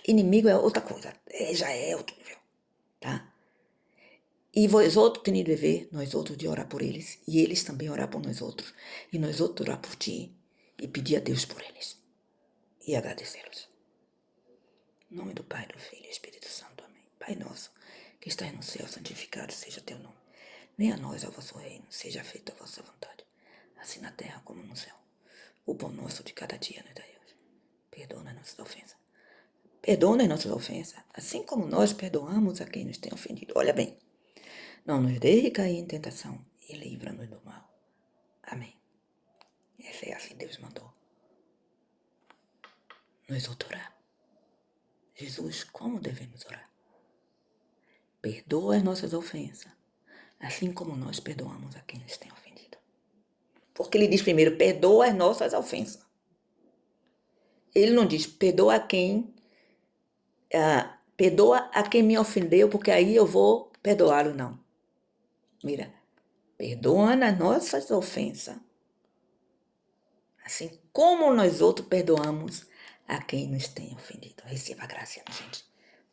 inimigo é outra coisa, já é outro nível, tá? E vós outros têm dever, nós outros, de orar por eles, e eles também orar por nós outros, e nós outros orar por ti, e pedir a Deus por eles, e agradecê-los. Em nome do Pai, do Filho e do Espírito Santo, amém. Pai nosso, que estás no céu, santificado seja teu nome. Venha a nós o vosso reino, seja feita a vossa vontade, assim na terra como no céu. O pão nosso de cada dia nos dai hoje. Perdoa as nossas ofensas. Perdoa as nossas ofensas, assim como nós perdoamos a quem nos tem ofendido. Olha bem, não nos deixe cair em tentação e livra-nos do mal. Amém. Essa é assim Deus mandou nos orar. Jesus, como devemos orar? Perdoa as nossas ofensas, assim como nós perdoamos a quem nos tem ofendido. Porque ele diz primeiro, perdoa as nossas ofensas. Ele não diz, perdoa a quem me ofendeu, porque aí eu vou perdoá-lo, não. Mira, perdoa as nossas ofensas, assim como nós outros perdoamos a quem nos tem ofendido. Receba a graça, gente.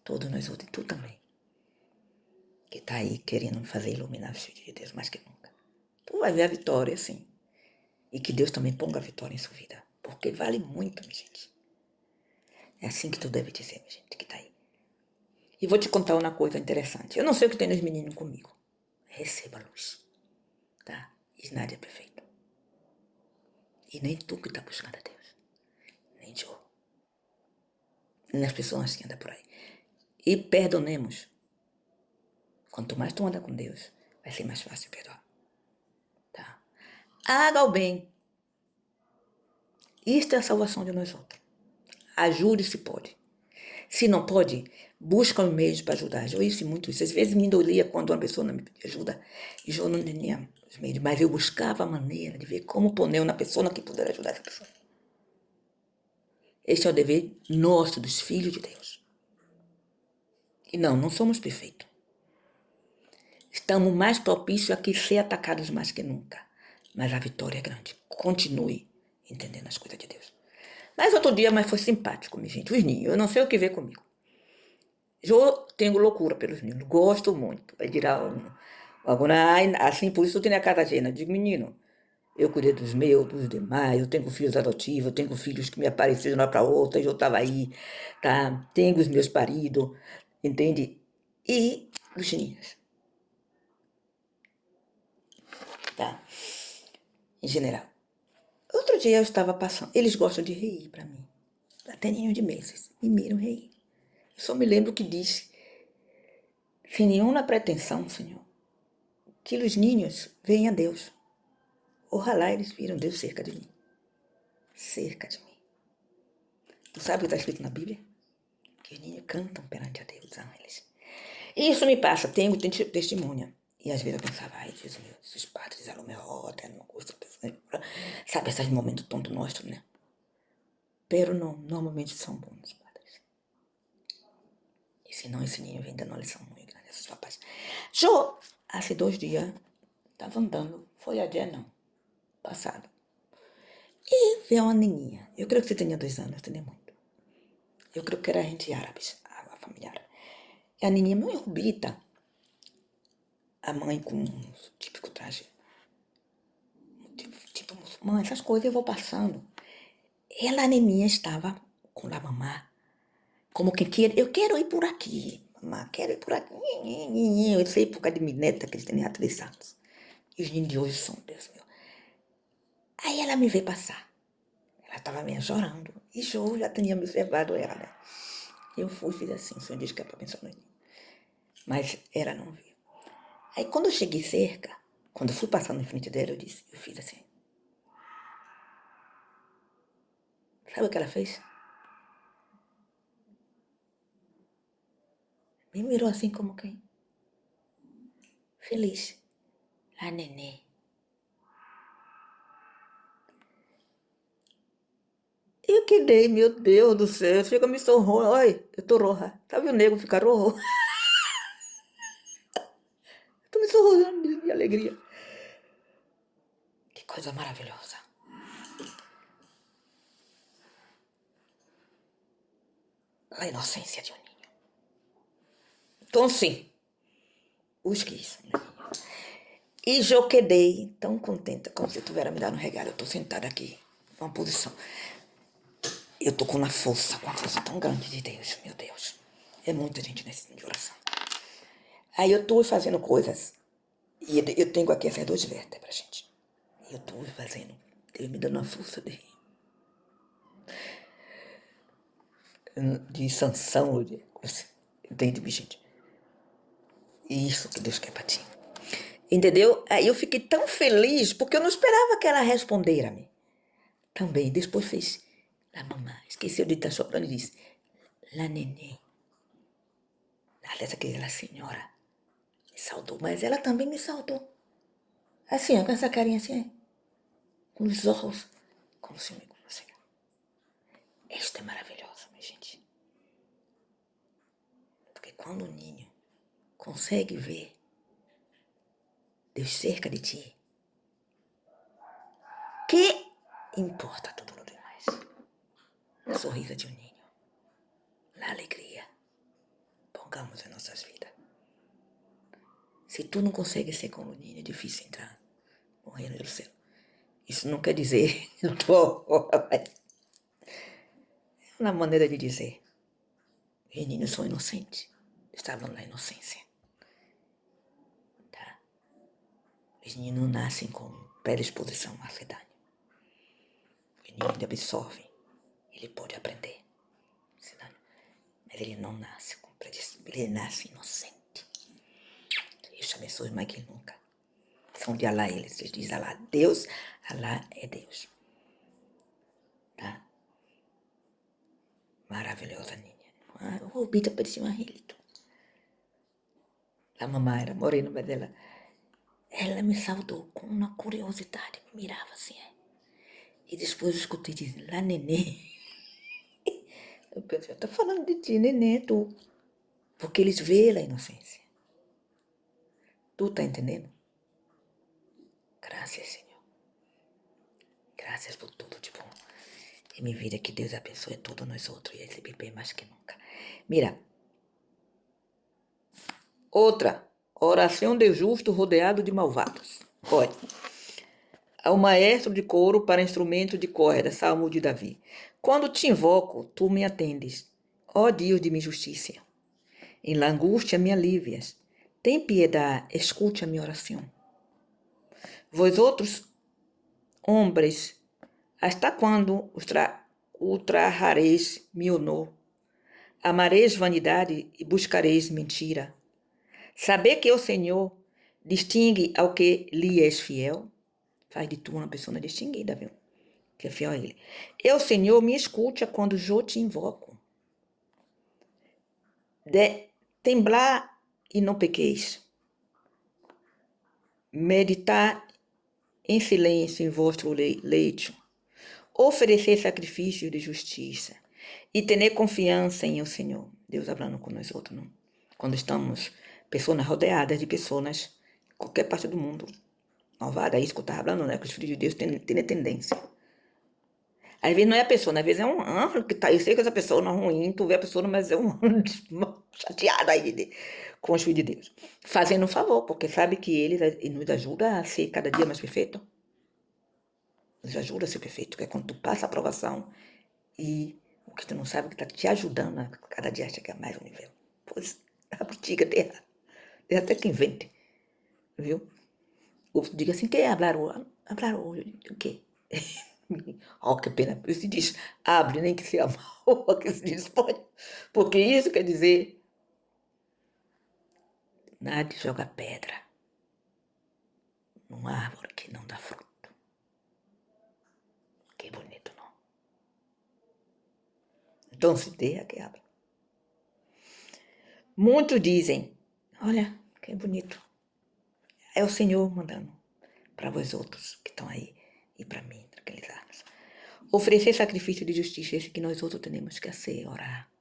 Todos nós outros, e tu também, que está aí querendo fazer iluminar os filhos de Deus mais que nunca. Tu vai ver a vitória, sim. E que Deus também ponga a vitória em sua vida. Porque vale muito, minha gente. É assim que tu deve dizer, minha gente, que está aí. E vou te contar uma coisa interessante. Eu não sei o que tem nos meninos comigo. Receba a luz. Tá? E nada é perfeito. E nem tu que está buscando a Deus. Nem eu. Nem as pessoas que andam por aí. E perdonemos. Quanto mais tu anda com Deus, vai ser mais fácil perdoar. Tá? Haga o bem. Isto é a salvação de nós outros. Ajude se pode. Se não pode, busca um meio para ajudar. Eu disse muito isso. Às vezes me doía quando uma pessoa não me pedia ajuda e eu não tinha os meios, mas eu buscava a maneira de ver como pôr na pessoa que puder ajudar essa pessoa. Este é o dever nosso, dos filhos de Deus. E não somos perfeitos. Estamos mais propícios a ser atacados mais que nunca. Mas a vitória é grande. Continue entendendo as coisas de Deus. Mas outro dia, foi simpático, minha gente. Os ninhos, eu não sei o que ver comigo. Eu tenho loucura pelos meninos, gosto muito. Vai tirar agora, assim, por isso eu tenho a casa cheia. Digo, menino, eu cuidei dos meus, dos demais, eu tenho filhos adotivos, eu tenho filhos que me apareceram de uma para outra, eu estava aí, tá? Tenho os meus paridos, entende? E os ninhos. Tá? Em geral. Outro dia eu estava passando, eles gostam de rir para mim, até ninho de meses, e miram rir. Eu só me lembro que diz, sem nenhuma pretensão, Senhor, que os ninhos veem a Deus. Ojalá eles viram Deus cerca de mim. Cerca de mim. Tu sabe o que está escrito na Bíblia? Que os ninhos cantam perante a Deus, eles. E isso me passa, tenho testemunha. E às vezes eu pensava, ai, Jesus meu, esses padres eram meu roda, não gosto. Sabe, esses momentos tontos nossos, né? Pero não, normalmente são bons padres. E se não, esse ninho vem dando uma lição muito grande, esses rapazes. Eu, há 2 dias, estava andando, foi a dia não, passado. E veio uma neninha. Eu creio que você tenha 2 anos, tenho muito. Eu creio que era gente árabe, a família árabe. E a neninha muito rubita. A mãe com um típico traje. Tipo muçulmana, essas coisas eu vou passando. Ela, a neninha, estava com a mamá. Como que quer, eu quero ir por aqui. Mamá, quero ir por aqui. Eu sei por causa de minha neta, que eles têm há 3 anos. E os meninos de hoje são, Deus meu. Aí ela me veio passar. Ela estava meio chorando. E eu já tinha observado ela, né? Eu fui e fiz assim, o senhor disse que é para pensar no menino. Mas ela não viu. Aí quando eu cheguei cerca, quando eu fui passando em frente dela, eu fiz assim. Sabe o que ela fez? Me mirou assim como quem? Feliz. A nenê. Eu que dei, meu Deus do céu. Chega me sorrou. Olha, eu tô roja. Sabe o nego ficar rojo? Eu tô me sorrando de alegria. Que coisa maravilhosa. A inocência de um ninho. Então, sim, busque isso, né? E eu quedei tão contenta como se tivesse me dado um regalo. Eu tô sentada aqui, numa posição. Eu tô com uma força tão grande de Deus, meu Deus. É muita gente nesse de oração. Aí eu tô fazendo coisas. E eu tenho aqui essas 2 vértebras, gente. E eu tô fazendo. Deus me dando uma força de rir. de sanção, entende, gente? Isso que Deus quer para ti. Entendeu? Aí eu fiquei tão feliz, porque eu não esperava que ela respondesse-me. Também, depois fez, a mamãe, esqueceu de estar soprando e disse, la nenê. Aliás, aquela senhora me saudou, mas ela também me saudou. Assim, com essa carinha assim, com os olhos, como se me conhecesse. Isto é maravilhoso, minha gente. Porque quando o ninho consegue ver Deus cerca de ti, que importa tudo o demais? A sorriso de um ninho, a alegria, pongamos em nossas vidas. Se tu não consegue ser como o ninho, é difícil entrar no reino do céu. Isso não quer dizer, é uma maneira de dizer. Os meninos são inocentes, estavam na inocência. Tá? Os meninos não nascem com predisposição a fazer danho. O menino absorve, ele pode aprender, mas ele não nasce com predisposição, ele nasce inocente. Deus abençoe mais que nunca. São de Alá eles, diz Alá, Deus, Alá é Deus. Tá? Maravilhosa ninha. O Bita parecia um angelito. A mamãe era morena, mas ela me saudou com uma curiosidade, me mirava assim. E depois eu escutei dizer, lá nenê. Eu pensei, tá falando de ti, nenê, tu. Porque eles veem a inocência. Tu tá entendendo? Graças, Senhor. Graças por tudo de bom. E minha vida, que Deus abençoe todos nós outros e esse bebê mais que nunca. Mira. Outra. Oração de justo rodeado de malvados. Olha. Ao maestro de coro para instrumento de corda, Salmo de Davi. Quando te invoco, tu me atendes. Ó Deus de minha justiça. Em la angústia me alivias. Tem piedade, escute a minha oração. Vós outros, homens, hasta quando ultrajareis meu honor? Amareis vanidade e buscareis mentira. Saber que o Senhor distingue ao que lhe és fiel, faz de tu uma pessoa distinguida, viu? Que é fiel a ele. Eu, Senhor, me escute quando eu te invoco. Temblar e não pequeis. Meditar em silêncio em vosso leito. Oferecer sacrifício de justiça. E ter confiança em o Senhor. Deus falando com nós outros, não? Quando estamos pessoas rodeadas de pessoas, qualquer parte do mundo, malvada, é isso que eu estava falando, né? Que os filhos de Deus têm tendência. Às vezes não é a pessoa, às vezes é um anjo que tá. Eu sei que essa pessoa não é ruim, tu vê a pessoa, mas é um chateado aí com os filhos de Deus. Fazendo um favor, porque sabe que ele nos ajuda a ser cada dia mais perfeito. Nos ajuda a ser perfeito, que é quando tu passa a aprovação e o que tu não sabe que tá te ajudando a cada dia chegar mais um nível. Pois, a política tem até que invente, viu? O diga assim, quem hablar hoje? O quê? Oh, que pena. Se diz, abre, nem que seja mal, que se dispõe. Porque isso quer dizer, nada joga pedra numa árvore que não dá fruto. Que bonito, não? Então se deixa que abra. Muitos dizem, olha, que bonito. É o Senhor mandando para vós outros que estão aí e para mim, tranquilizar-nos. Oferecer sacrifício de justiça, esse que nós outros temos que fazer, orar.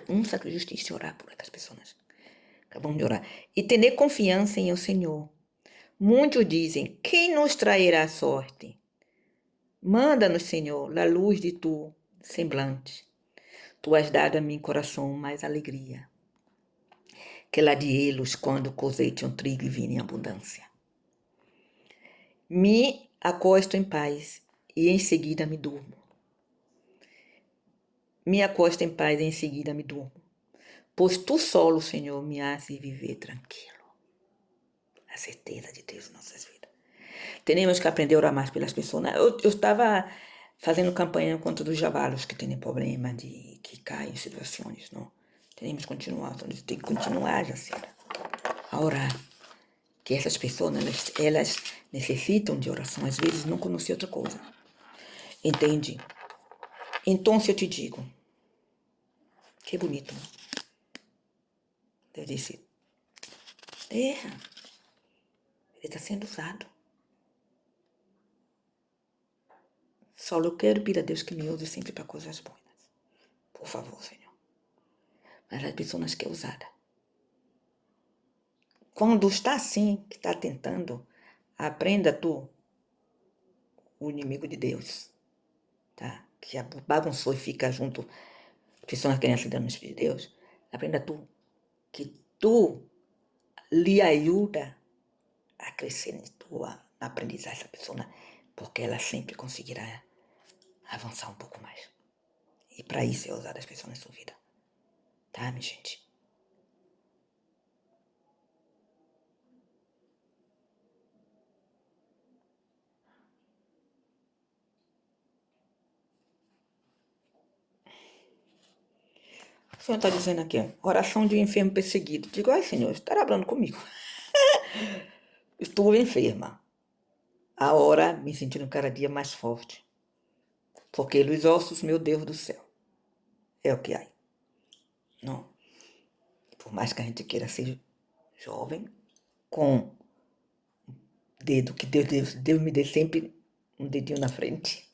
Um sacrifício de justiça, orar por outras pessoas. Acabamos de orar. E ter confiança em o Senhor. Muitos dizem, quem nos trairá sorte? Manda-nos, Senhor, a luz de tu semblante. Tu has dado a mim coração mais alegria. Que lá de eles, quando coseiam trigo e vinho em abundância. Me acosto em paz e em seguida me durmo. Me acosto em paz e em seguida me durmo. Pois tu solo, Senhor, me haces viver tranquilo. A certeza de Deus em nossas vidas. Temos que aprender a orar mais pelas pessoas. Eu estava fazendo campanha contra os javalos que têm problema que caem em situações, não? Temos que continuar, tem que continuar, Jaciara, a orar. Que essas pessoas, elas necessitam de oração, às vezes não conhecem outra coisa. Entende? Então, se eu te digo, que bonito, né? Eu disse, ele está sendo usado. Só eu quero pedir a Deus que me use sempre para coisas boas. Por favor, Senhor. Mas as pessoas que é usada. Quando está assim, que está tentando, aprenda tu, o inimigo de Deus, tá? Que bagunçou e fica junto, pessoas que querem se dar no Espírito de Deus, aprenda tu, que tu lhe ajuda a crescer na tua aprendizagem essa pessoa, porque ela sempre conseguirá avançar um pouco mais. E para isso é usar as pessoas na sua vida. Tá, minha gente? O Senhor está dizendo aqui, oração de um enfermo perseguido. Digo, ai, Senhor, está falando comigo. Estou enferma. Agora me sentindo cada dia mais forte. Porque os ossos, meu Deus do céu, é o que há. Não. Por mais que a gente queira ser jovem, com dedo, que Deus me dê sempre um dedinho na frente.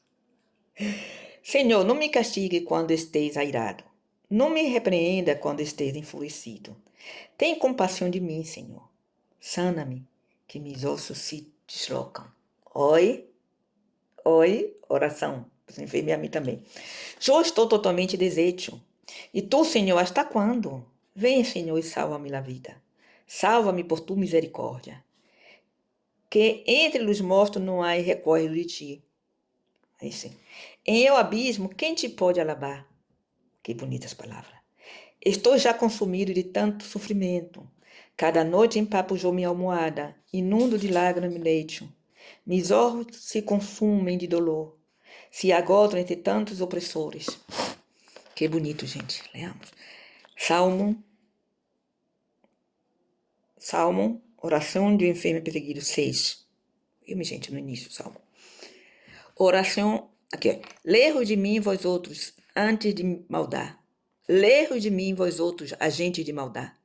Senhor, não me castigue quando esteja airado. Não me repreenda quando esteja enfurecido. Tem compaixão de mim, Senhor. Sana-me, que meus ossos se deslocam. Oi, oração. Você enferme a mim também. Eu estou totalmente deshecho. E tu, Senhor, hasta quando? Vem, Senhor, e salva-me a vida. Salva-me por tua misericórdia. Que entre os mortos não há recorre de ti. Aí sim. Em eu abismo, quem te pode alabar? Que bonitas palavras. Estou já consumido de tanto sofrimento. Cada noite empapo eu minha almohada, inundo de lágrimas meu leito. Meus olhos se consumem de dolor, se agotam entre tantos opressores. Que bonito, gente. Leamos. Salmo, oração de um enfermo perseguido, 6. Viu, minha gente, no início, Salmo. Oração, aqui, lejos de mim, vós outros, antes de maldar. Lejos de mim, vós outros, agentes de maldade.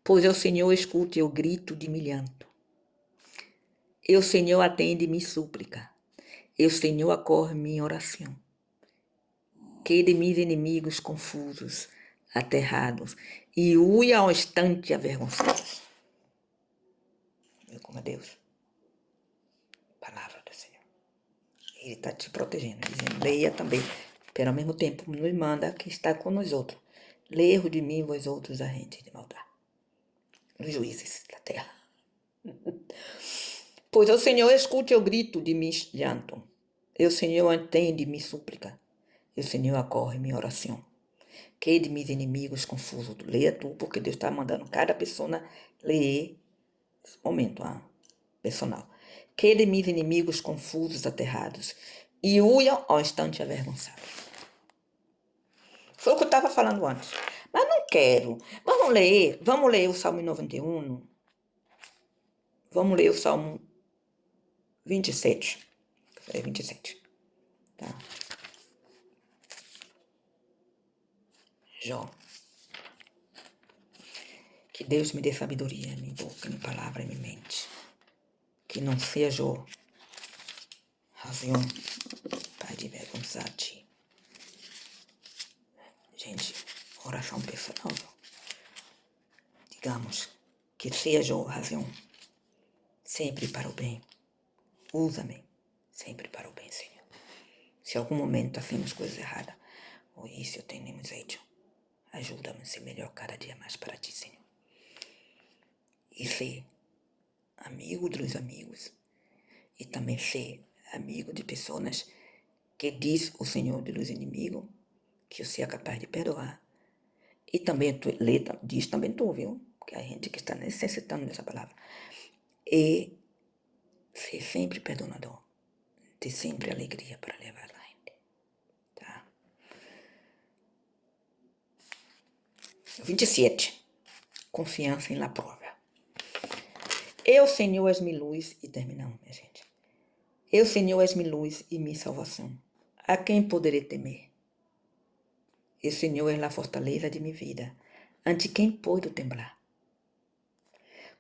Pois o Senhor escute o grito de milhanto. E o Senhor atende minha súplica. E o Senhor acorre minha oração. Que de meus inimigos confusos, aterrados, e huia ao instante avergonzados. Meu como é Deus. Palavra do Senhor. Ele está te protegendo, dizendo, leia também. Pero ao mesmo tempo, nos manda que está com nós outros. Leia de mim, vós outros, agentes de maldade. Os juízes da terra. Pois o Senhor escute o grito de meu llanto. E o Senhor atende minha súplica. E o Senhor acorre minha oração. Que de meus inimigos confusos. Leia tu, porque Deus está mandando cada pessoa ler esse momento personal. Que de meus inimigos confusos, aterrados. E huiam ao instante avergonzados. Foi o que eu estava falando antes. Mas não quero. Vamos ler o Salmo 91. Vamos ler o Salmo 27. Eu falei 27. Tá. Jó. Que Deus me dê sabedoria em minha boca, em minha palavra, em minha mente. Que não seja razão para de vergonhar-te. Gente, oração pessoal. Digamos, que seja razão sempre para o bem. Usa-me sempre para o bem, Senhor. Se em algum momento fazemos coisas erradas, ou isso eu tenho jeito, ajuda-me a ser melhor cada dia mais para ti, Senhor. E ser amigo dos amigos. E também ser amigo de pessoas que diz o Senhor dos inimigos que você é capaz de perdoar. E também diz também tu, viu? Que a gente que está necessitando dessa palavra. E ser sempre perdonador. Ter sempre alegria para levar a gente. 27. Confiança em la prova. Eu, Senhor, és minha luz, e terminamos, minha gente. Eu, Senhor, és minha luz e minha salvação. A quem poderei temer? Eu, Senhor, és a fortaleza de minha vida. Ante quem posso temblar?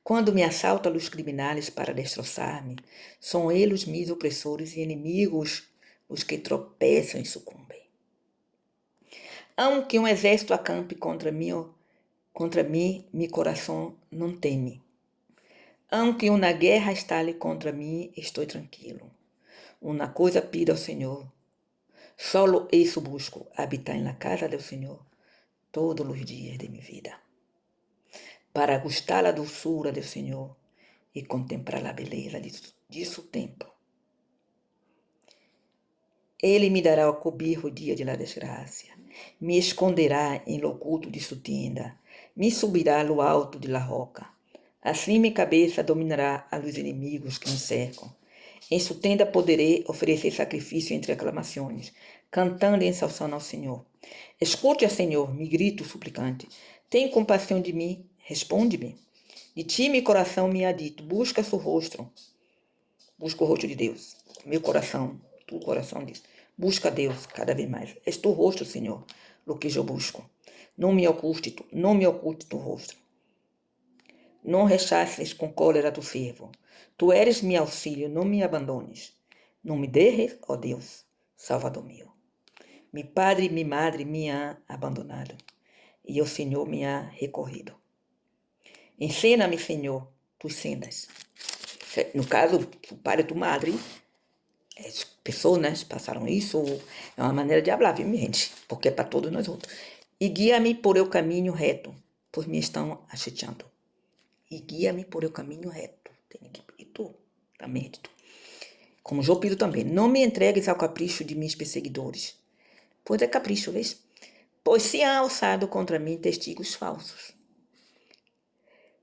Quando me assaltam os criminais para destroçar-me, são eles meus opressores e inimigos os que tropeçam e sucumbem. Aunque um exército acampe contra mim, meu coração não teme. Aunque uma guerra estale contra mim, estou tranquilo. Uma coisa pido ao Senhor. Solo isso busco, habitar na casa do Senhor todos os dias de minha vida, para gustar a doçura do Senhor e contemplar a beleza de seu templo. Ele me dará o cobijo o dia de la desgraça, me esconderá em lo oculto de sua tenda, me subirá no alto de la roca. Assim minha cabeça dominará a los inimigos que me cercam. Em sua tenda poderei oferecer sacrifício entre aclamações, cantando e ensalçando ao Senhor. Escute, Senhor, me grito suplicante. Tem compaixão de mim, responde-me. De ti meu coração me ha dito, busca seu rosto. Busca o rosto de Deus. Meu coração, tu coração diz. Busca Deus cada vez mais. És tu rosto, Senhor, o que eu busco. Não me oculte tu rosto. Não rechaces com cólera tu servo. Tu eres meu auxílio, não me abandones. Não me derres, ó Deus, Salvador meu. Meu padre e minha madre me han abandonado, e o Senhor me ha recorrido. Ensina-me, Senhor, tus sendas. No caso, tu pai e tu madre, as pessoas passaram isso, é uma maneira de falar, viu, minha gente? Porque é para todos nós outros. E guia-me por o caminho reto, pois me estão achetando. E guia-me por o caminho reto. Tem que pedir tu, também tu. Como eu pido também, não me entregues ao capricho de meus perseguidores. Pois é capricho, vês? Pois se há alçado contra mim testigos falsos,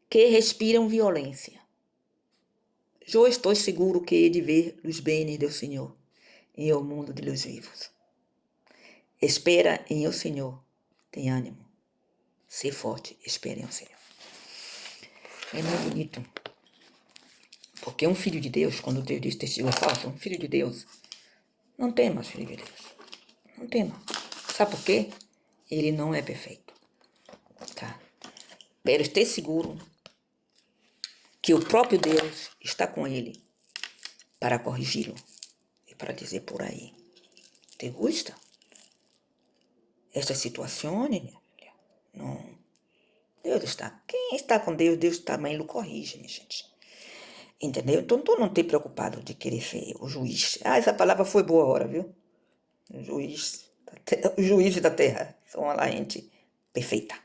que respiram violência. Eu estou seguro que hei de ver os bens do Senhor em o mundo de los vivos. Espera em o Senhor, tem ânimo. Ser forte, espere em o Senhor. É muito bonito. Porque um filho de Deus, quando Deus diz testigo falso, um filho de Deus, não tema, filho de Deus. Não tema. Sabe por quê? Ele não é perfeito. Tá? Pero esteja seguro que o próprio Deus está com ele para corrigi-lo e para dizer por aí: te gusta esta situação, minha filha? Não. Deus está. Quem está com Deus, Deus também o corrige, minha gente. Entendeu? Então, tu não te preocupado de querer ser o juiz. Ah, essa palavra foi boa hora, viu? O juiz da terra. São uma gente perfeita.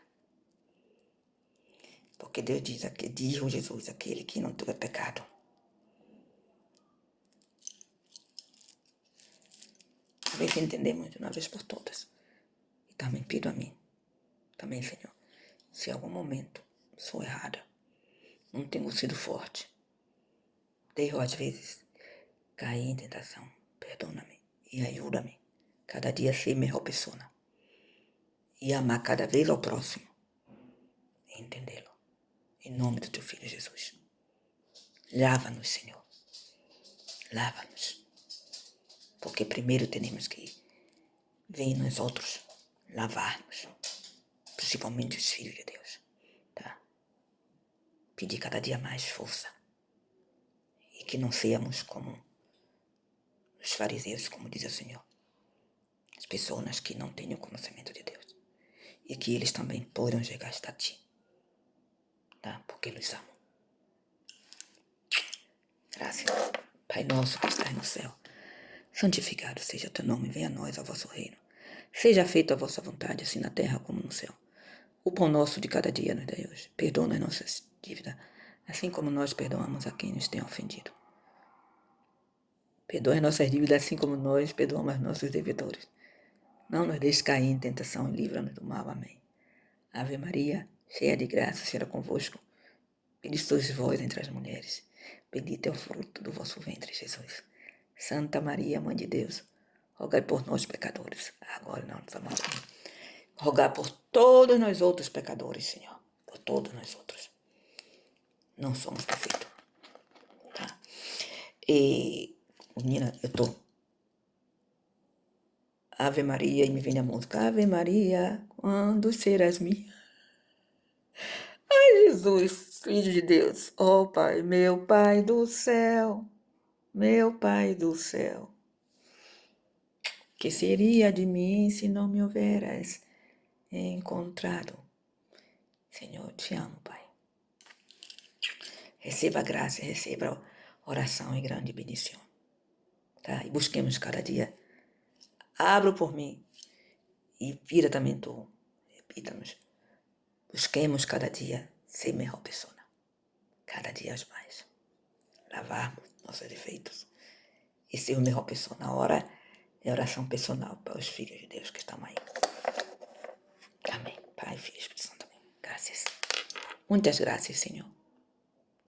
Porque Deus diz aqui, diz Jesus, aquele que não tiver pecado. A ver se entendemos de uma vez por todas. E também pido a mim, também, Senhor, se em algum momento sou errada, não tenho sido forte, eu às vezes caí em tentação, perdona-me e ajuda-me cada dia a ser melhor pessoa e amar cada vez ao próximo e entendê-lo. Em nome do teu Filho Jesus. Lava-nos, Senhor. Lava-nos. Porque primeiro temos que ver nós outros lavar-nos. Principalmente os filhos de Deus. Tá? Pedir cada dia mais força. E que não sejamos como os fariseus, como diz o Senhor. As pessoas que não têm o conhecimento de Deus. E que eles também possam chegar a ti. Tá? Porque eles amam. Graças. Pai nosso que estás no céu. Santificado seja o teu nome. Venha a nós o vosso reino. Seja feita a vossa vontade, assim na terra como no céu. O pão nosso de cada dia nos dai hoje. Perdoa as nossas dívidas, assim como nós perdoamos a quem nos tem ofendido. Perdoa as nossas dívidas, assim como nós perdoamos aos nossos devedores. Não nos deixes cair em tentação e livra-nos do mal. Amém. Ave Maria, cheia de graça, será convosco. Bendita sois vós entre as mulheres. Bendito é o fruto do vosso ventre, Jesus. Santa Maria, Mãe de Deus, rogai por nós, pecadores, agora e na nossa morte. rogar por todos nós outros pecadores, Senhor. Por todos nós outros. Não somos perfeitos. Tá? E, menina, eu tô... Ave Maria, e me vem a música. Ave Maria, quando serás minha? Ai, Jesus, Filho de Deus. Ó Pai, meu Pai do céu. Meu Pai do céu. Que seria de mim se não me houveras encontrado? Senhor, te amo, Pai. Receba a graça, receba a oração e grande bendição. Tá? E busquemos cada dia. Abra por mim e vira também tu. Repitamos. Busquemos cada dia ser melhor pessoa. Cada dia mais. Lavarmos nossos defeitos e ser o melhor pessoa na hora de oração personal para os filhos de Deus que estão aí. Amém. Pai, Filho e Espírito Santo. Amém. Graças. Muitas graças, Senhor.